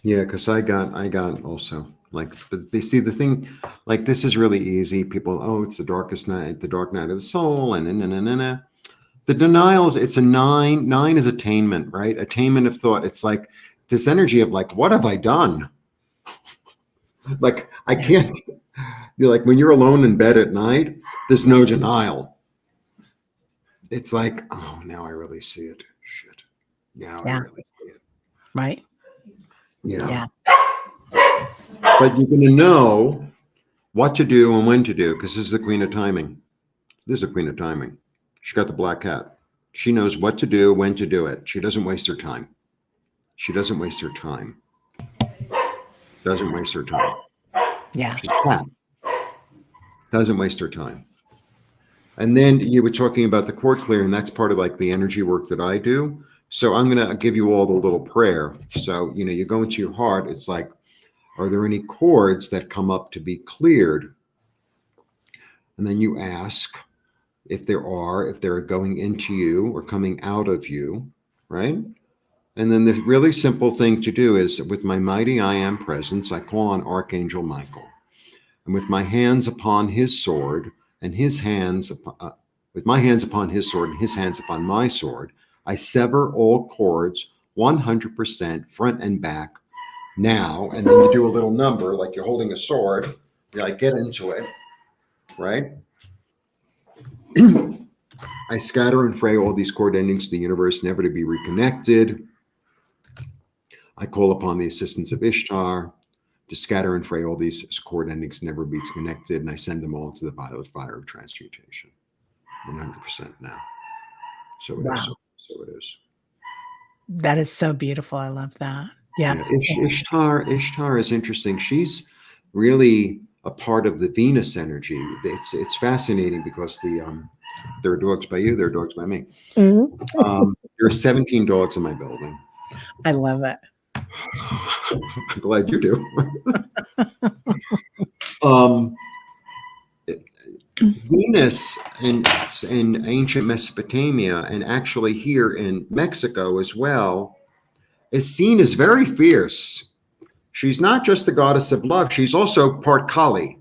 Yeah, because I got also like, but they see the thing, like this is really easy. People, oh, it's the darkest night, the dark night of the soul, and the denials. It's a nine. Nine is attainment, right? Attainment of thought. It's like this energy of like, what have I done? Like I Yeah. can't. You're like when you're alone in bed at night. There's no denial. It's like, oh, now I really see it. Shit. Now I Yeah. really see it. Right. Yeah. Yeah. But you're going to know what to do and when to do because this is the queen of timing. This is the queen of timing. She got the black hat. She knows what to do, when to do it. She doesn't waste her time. She doesn't waste her time. Doesn't waste her time. Yeah. She's a cat. Doesn't waste her time. And then you were talking about the cord clearing. That's part of like the energy work that I do. So I'm going to give you all the little prayer. So, you go into your heart. It's like, are there any cords that come up to be cleared? And then you ask if they're going into you or coming out of you, right? And then the really simple thing to do is with my mighty I am presence, I call on Archangel Michael. And with my hands upon his sword and his hands, with my hands upon his sword and his hands upon my sword, I sever all cords 100% front and back now. And then you do a little number like you're holding a sword. You like get into it. right? I scatter and fray all these chord endings to the universe, never to be reconnected. I call upon the assistance of Ishtar to scatter and fray all these chord endings, never be connected, and I send them all to the violet fire of transmutation. 100% now. So it is. Wow. So it is. That is so beautiful. I love that. Yeah. Yeah, Ishtar is interesting. She's really a part of the Venus energy. It's fascinating because there are dogs by you, there are dogs by me. Mhm. There are 17 dogs in my building. I love it. I'm glad you do. um, Venus in ancient Mesopotamia and actually here in Mexico as well is seen as very fierce. She's not just the goddess of love, she's also part Kali.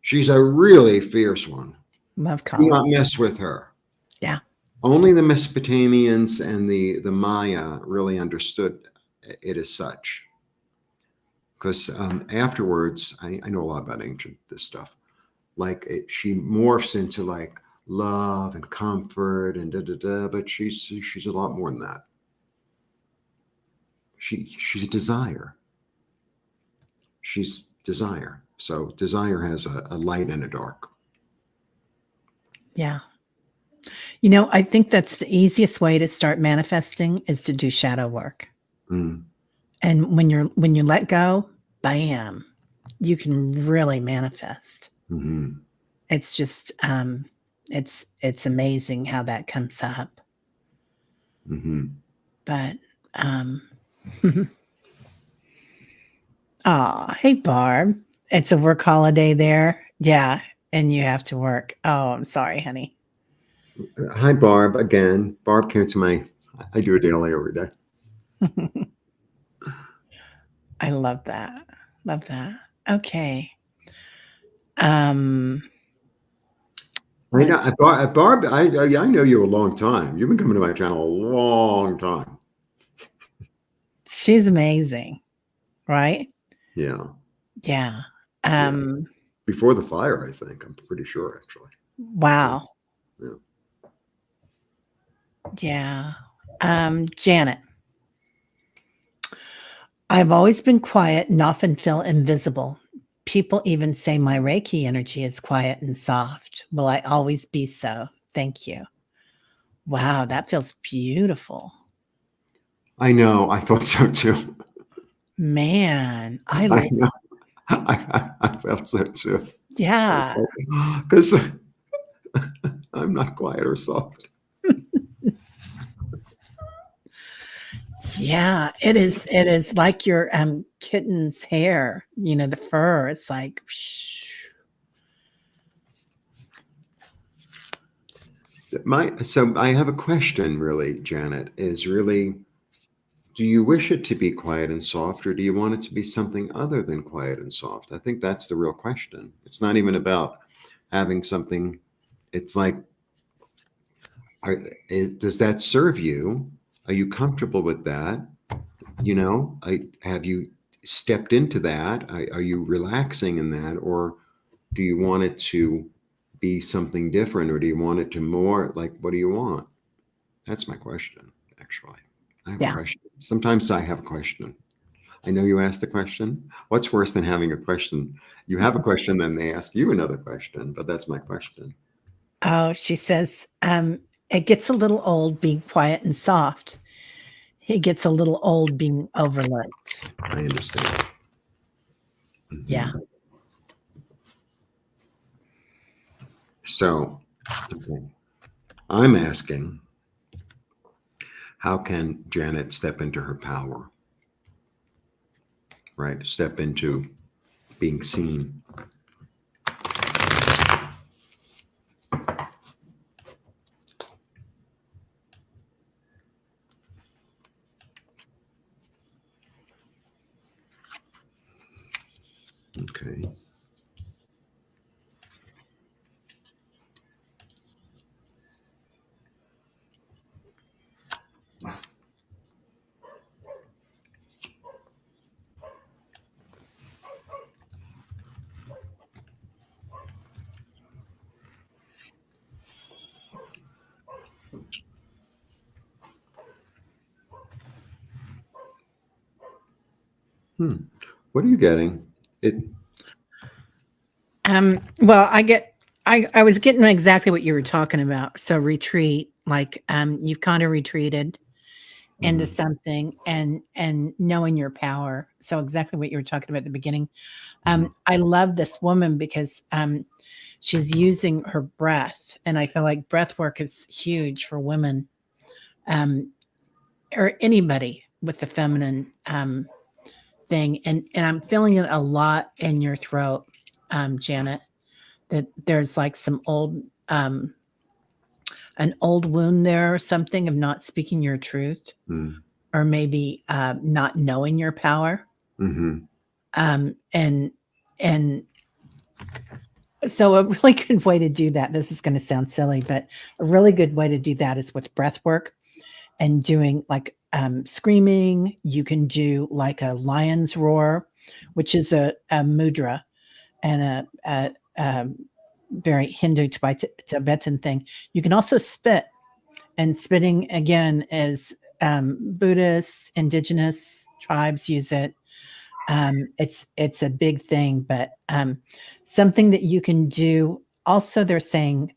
She's a really fierce one. Love Do Kali. not mess with her. Yeah. Only the Mesopotamians and the Maya really understood it as such. Because afterwards, I know a lot about ancient this stuff. Like she morphs into like love and comfort and da da da, but she's a lot more than that. She's desire. She's desire. So desire has a light and a dark. Yeah. You know, I think that's the easiest way to start manifesting is to do shadow work. Mm. And when you let go, bam, you can really manifest. Mm-hmm. It's just it's amazing how that comes up. Mm-hmm. But hey Barb. It's a work holiday there. Yeah, and you have to work. Oh, I'm sorry, honey. Hi, Barb. Again, Barb came to I do it daily every day. I love that. Love that. Okay. Um I know, Barb. I know you a long time. You've been coming to my channel a long time. she's amazing, right? Yeah, Yeah. yeah. Um Before the fire, I think. I'm pretty sure, actually. wow. Yeah. Yeah. Janet. I've always been quiet and often feel invisible. People even say my Reiki energy is quiet and soft. Will I always be so? Thank you. Wow, that feels beautiful. I know. I thought so too. Man, I know. I felt so too. yeah. Because I'm not quiet or soft. Yeah, it is like your kitten's hair, you know, the fur. It's like So I have a question, really, Janet. Is really, do you wish it to be quiet and soft, or do you want it to be something other than quiet and soft? I think that's the real question. It's not even about having something. It's like, does that serve you? Are you comfortable with that? You know, have you stepped into that? Are you relaxing in that, or do you want it to be something different, or do you want it to more like, what do you want? That's my question, actually. I have a yeah. question. Sometimes I have a question. I know you asked the question. What's worse than having a question? You have a question, then they ask you another question, but that's my question. Oh, she says, it gets a little old being quiet and soft. It gets a little old being overlooked. I understand. Yeah. Mhm. So, okay. I'm asking, how can Janet step into her power, right? Step into being seen. Okay. Hmm. What are you getting? It. Well, I was getting exactly what you were talking about. So retreat, like you've kind of retreated into Mhm, something and knowing your power. So exactly what you were talking about at the beginning. mhm, I love this woman because she's using her breath, and I feel like breath work is huge for women, um, or anybody with the feminine thing. And I'm feeling it a lot in your throat, Janet. That there's like some old an old wound there or something of not speaking your truth, mm, or maybe not knowing your power. mhm, Um, and and so a really good way to do that. This is going to sound silly, but a really good way to do that is with breath work and doing like screaming. You can do like a lion's roar, which is a mudra and a very Hindu Tibetan thing. You can also spit, and spitting again is Buddhists, indigenous tribes use it. It's a big thing, but something that you can do. Also, they're saying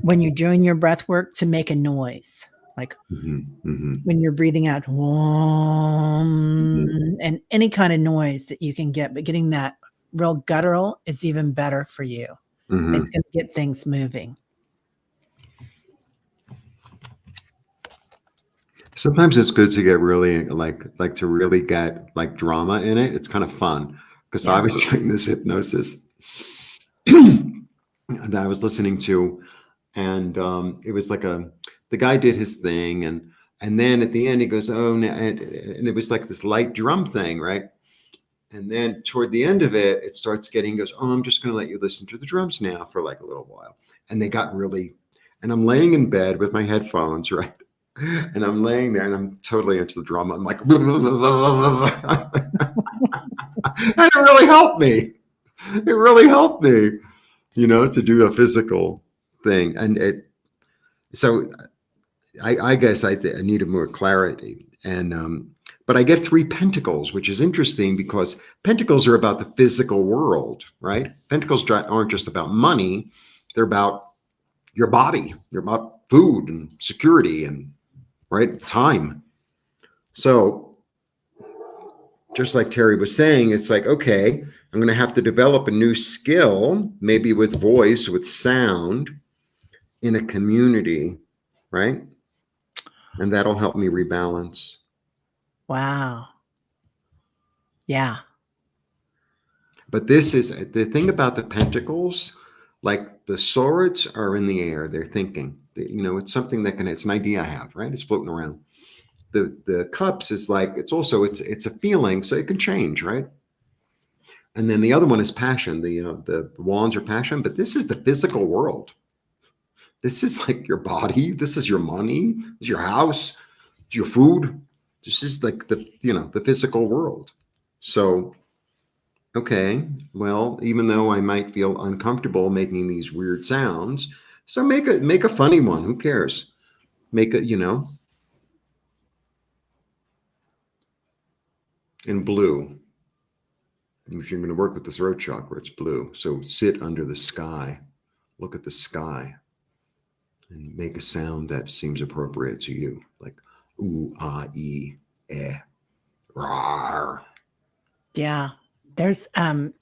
when you're doing your breath work to make a noise, like mhm, mhm, when you're breathing out, mhm, and any kind of noise that you can get, but getting that real guttural is even better for you. It's mhm. going to get things moving. Sometimes it's good to get really like to really get like drama in it. It's kind of fun because I Yeah. was doing this hypnosis that I was listening to, and it was like the guy did his thing, and then at the end he goes, oh, and it was like this light drum thing, right? And then toward the end of it, it starts getting, goes, oh, I'm just going to let you listen to the drums now for like a little while. And they got really, and I'm laying in bed with my headphones, right? And I'm laying there and I'm totally into the drama. I'm like, and it really helped me. It really helped me, to do a physical thing. And so I guess I needed more clarity. And but I get three pentacles, which is interesting because pentacles are about the physical world, right? Pentacles aren't just about money; they're about your body. They're about food and security and right time. So just like Terry was saying, it's like, okay, I'm going to have to develop a new skill, maybe with voice, with sound in a community, right? And that'll help me rebalance. Wow. Yeah. But this is the thing about the pentacles, like the swords are in the air, they're thinking. It's something that it's an idea I have, right? It's floating around. The cups is like it's a feeling, so it can change, right? And then the other one is passion. The wands are passion, but this is the physical world. This is like your body. This is your money. This is your house. It's your food. This is like the physical world. So okay, well, even though I might feel uncomfortable making these weird sounds, so make a funny one. Who cares? Make it, in blue. If you're going to work with the throat chakra, it's blue. So sit under the sky, look at the sky, and make a sound that seems appropriate to you, like ooh, ah, eh, rar. Yeah. There's and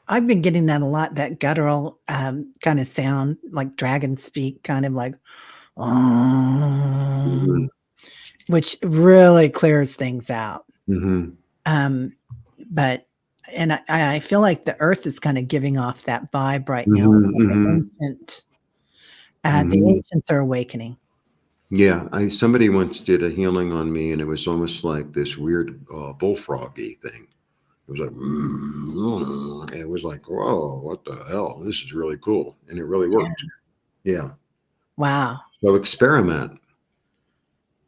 I've been getting that a lot, that guttural kind of sound, like dragon speak, kind of like Mm-hmm, which really clears things out. mm-hmm, Um, but and I feel like the earth is kind of giving off that vibe right now. mm-hmm, The mm-hmm, the mm-hmm. ancients are awakening. Yeah, I somebody once did a healing on me, and it was almost like this weird bullfroggy thing. It was like, and it was like, whoa, what the hell? This is really cool, and it really Yeah. worked. Yeah. Wow. So experiment.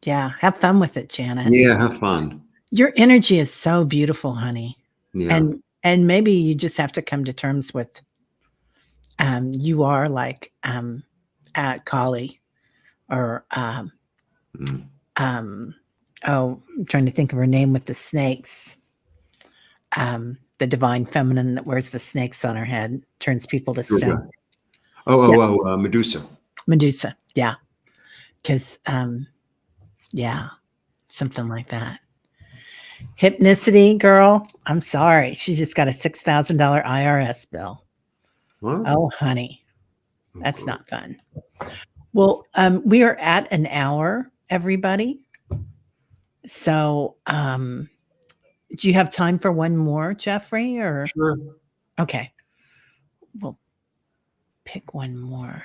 Yeah. Have fun with it, Janet. Yeah, have fun. Your energy is so beautiful, honey. Yeah. And maybe you just have to come to terms with you are like at Kali or Mm, um Oh, I'm trying to think of her name with the snakes. The divine feminine that wears the snakes on her head, turns people to stone. Durga. Oh, Medusa. Medusa. Yeah. Because, yeah, something like that. Hypnicity, girl. I'm sorry. She just got a $6,000 IRS bill. What? Oh, honey. Oh, That's God. not fun. Well, we are at an hour, everybody. So, do you have time for one more, Jeffrey? Or Sure. okay, we'll pick one more.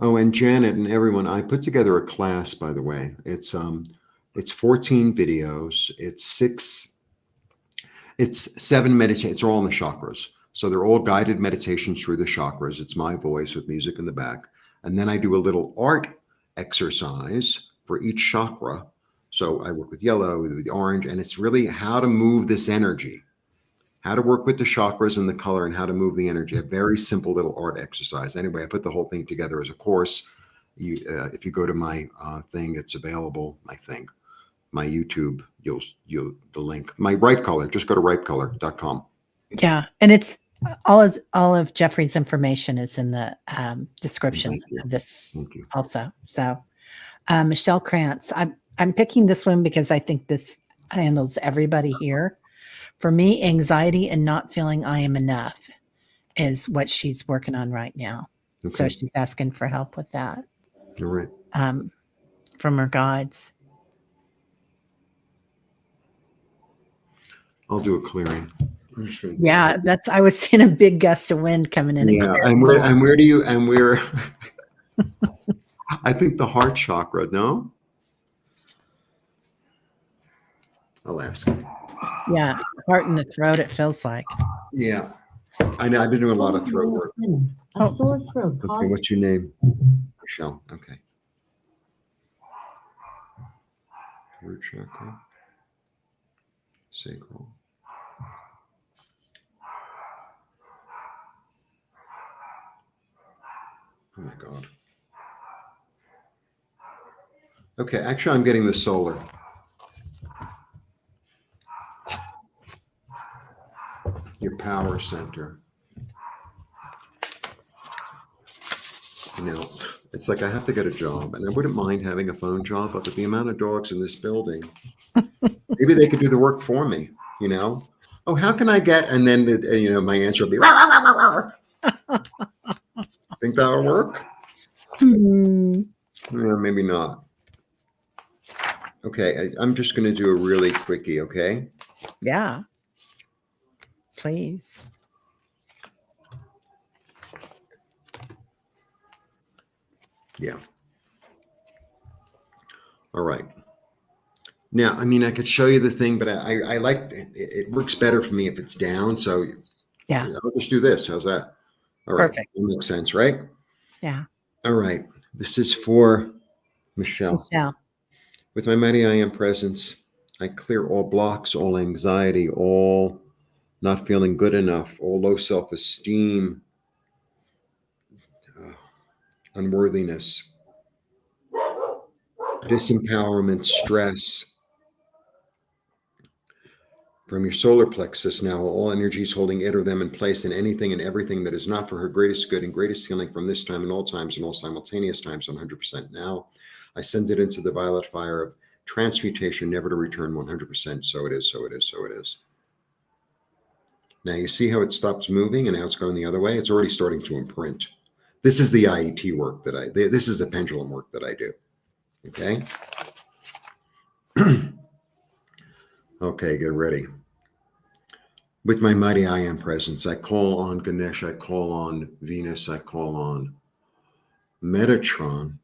Oh, and Janet and everyone, I put together a class, by the way. It's 14 videos. It's 7 meditations. It's all in the chakras. So they're all guided meditations through the chakras. It's my voice with music in the back. And then I do a little art exercise for each chakra. So I work with yellow, with orange, and it's really how to move this energy, how to work with the chakras and the color, and how to move the energy. A very simple little art exercise. Anyway, I put the whole thing together as a course. If you go to my thing, it's available. I think my YouTube, you'll the link. My Ripe Color. Just go to ripecolor.com. Yeah, and it's all of Jeffrey's information is in the description of this Thank you. also. So, Michelle Krantz, I'm picking this one because I think this handles everybody here. For me, anxiety and not feeling I am enough is what she's working on right now. So Okay. she's asking for help with that All right. from her guides. I'll do a clearing. Yeah, that's. I was seeing a big gust of wind coming in. Yeah, and where do you and where? I think the heart chakra. No, I'll ask. Yeah, heart in the throat. It feels like. Yeah, I know. I've been doing a lot of throat work. A sore throat. Okay, what's your name? Michelle. Okay. Root chakra. Sacral. Oh my God. Okay, actually, I'm getting the solar. Your power center. You know, it's like I have to get a job, and I wouldn't mind having a phone job, but with the amount of dogs in this building, maybe they could do the work for me. You know, oh, how can I get? And then my answer will be, "Rawr, rawr, rawr, rawr." Think that'll work? Yeah, maybe not. Okay, I'm just going to do a really quickie. Okay. Yeah. Please. Yeah. All right. Now, I mean, I could show you the thing, but I like it works better for me if it's down. So Yeah. I'll just do this. How's that? All right. Perfect. That makes sense, right? Yeah. All right. This is for Michelle. Michelle. With my mighty I am presence, I clear all blocks, all anxiety, all not feeling good enough, all low self-esteem, unworthiness, disempowerment, stress. From your solar plexus now, all energies holding it or them in place in anything and everything that is not for her greatest good and greatest healing from this time and all times and all simultaneous times, 100% now. I send it into the violet fire of transmutation, never to return, 100%. So it is, so it is, so it is. Now you see how it stops moving and now it's going the other way? It's already starting to imprint. This is the IET work that this is the pendulum work that I do. Okay. Okay, get ready. With my mighty I am presence, I call on Ganesh, I call on Venus, I call on Metatron.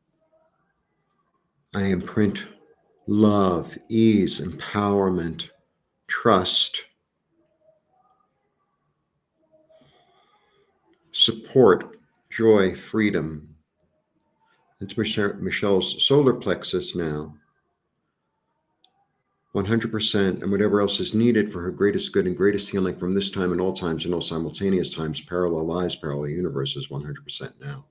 I imprint love, ease, empowerment, trust, support, joy, freedom. Into Michelle's solar plexus now. 100%, and whatever else is needed for her greatest good and greatest healing from this time and all times and all simultaneous times, parallel lives, parallel universes, 100% now.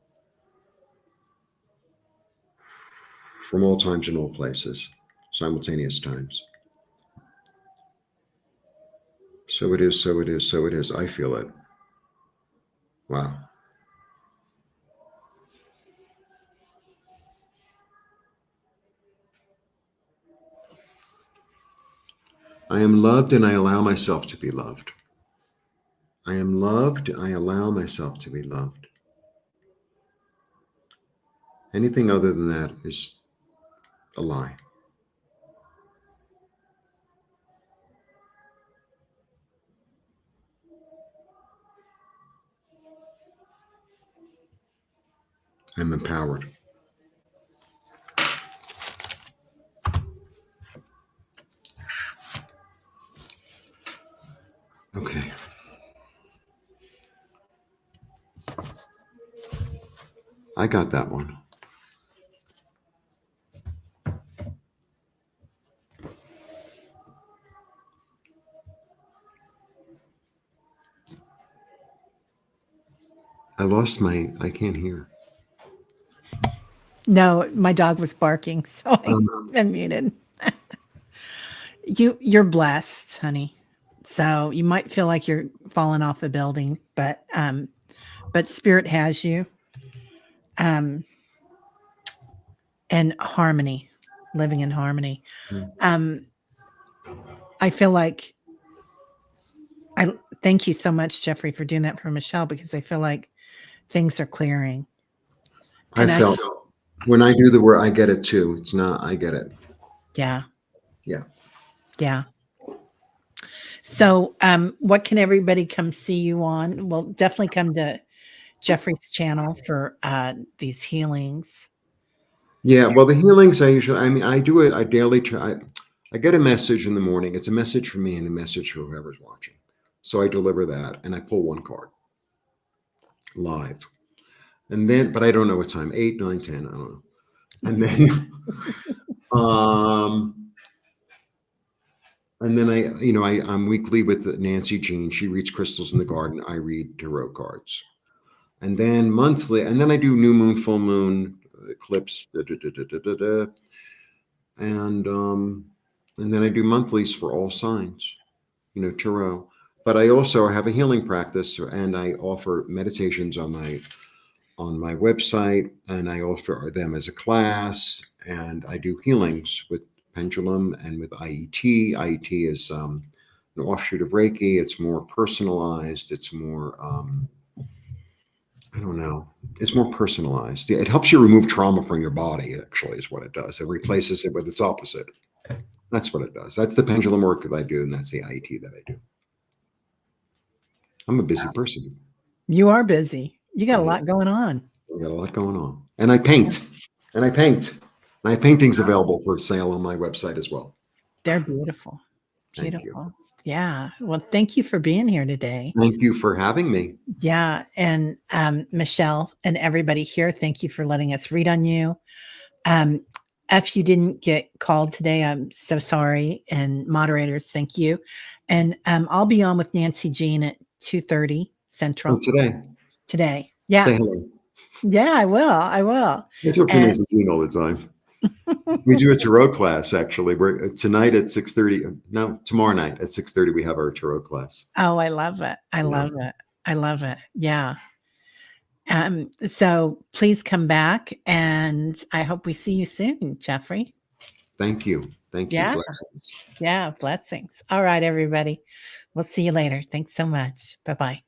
from all times and all places, simultaneous times. So it is, so it is, so it is. I feel it. Wow. I am loved and I allow myself to be loved. I am loved. I allow myself to be loved. Anything other than that is a lie. I'm empowered. Okay. I got that one. I can't hear. No, my dog was barking, so I'm muted. You're blessed, honey. So you might feel like you're falling off a building, but spirit has you. And harmony, living in harmony. I feel like I thank you so much, Jeffrey, for doing that for Michelle, because I feel like things are clearing. I felt when I do the work, I get it too. It's not, I get it. Yeah. Yeah. Yeah. So, what can everybody come see you on? Well, definitely come to Jeffrey's channel for these healings. Yeah. Well, the healings I do it. I daily try. I get a message in the morning. It's a message for me and a message for whoever's watching. So I deliver that and I pull one card live. And then, but I don't know what time, 8, 9, 10, I don't know. And then, I'm weekly with Nancy Jean. She reads crystals in the garden. I read tarot cards. And then monthly, and then I do new moon, full moon, eclipse, and then I do monthlies for all signs, tarot. But I also have a healing practice, and I offer meditations on my website, and I offer them as a class, and I do healings with Pendulum and with IET. IET is an offshoot of Reiki. It's more personalized. It's more I don't know. It's more personalized. Yeah, it helps you remove trauma from your body, actually, is what it does. It replaces it with its opposite. That's what it does. That's the pendulum work that I do, and that's the IET that I do. I'm a busy person. You are busy. You got a lot going on. I got a lot going on. And I paint. And I paint. And I have paintings available for sale on my website as well. They're beautiful. Thank Beautiful. you. Yeah. Well, thank you for being here today. Thank you for having me. Yeah. And Michelle and everybody here, thank you for letting us read on you. If you didn't get called today, I'm so sorry. And moderators, thank you. And I'll be on with Nancy Jean at 2:30 Central. Oh, today. Yeah. Say hello. Yeah, I will. I talk to Nancy Jean all the time. We do a tarot class, actually. We're tonight at 6:30. No, tomorrow night at 6:30, we have our tarot class. Oh, I love it. I love it. Yeah. So please come back, and I hope we see you soon, Jeffrey. Thank you. Thank you. Yeah. Blessings. Yeah. Blessings. All right, everybody. We'll see you later. Thanks so much. Bye-bye.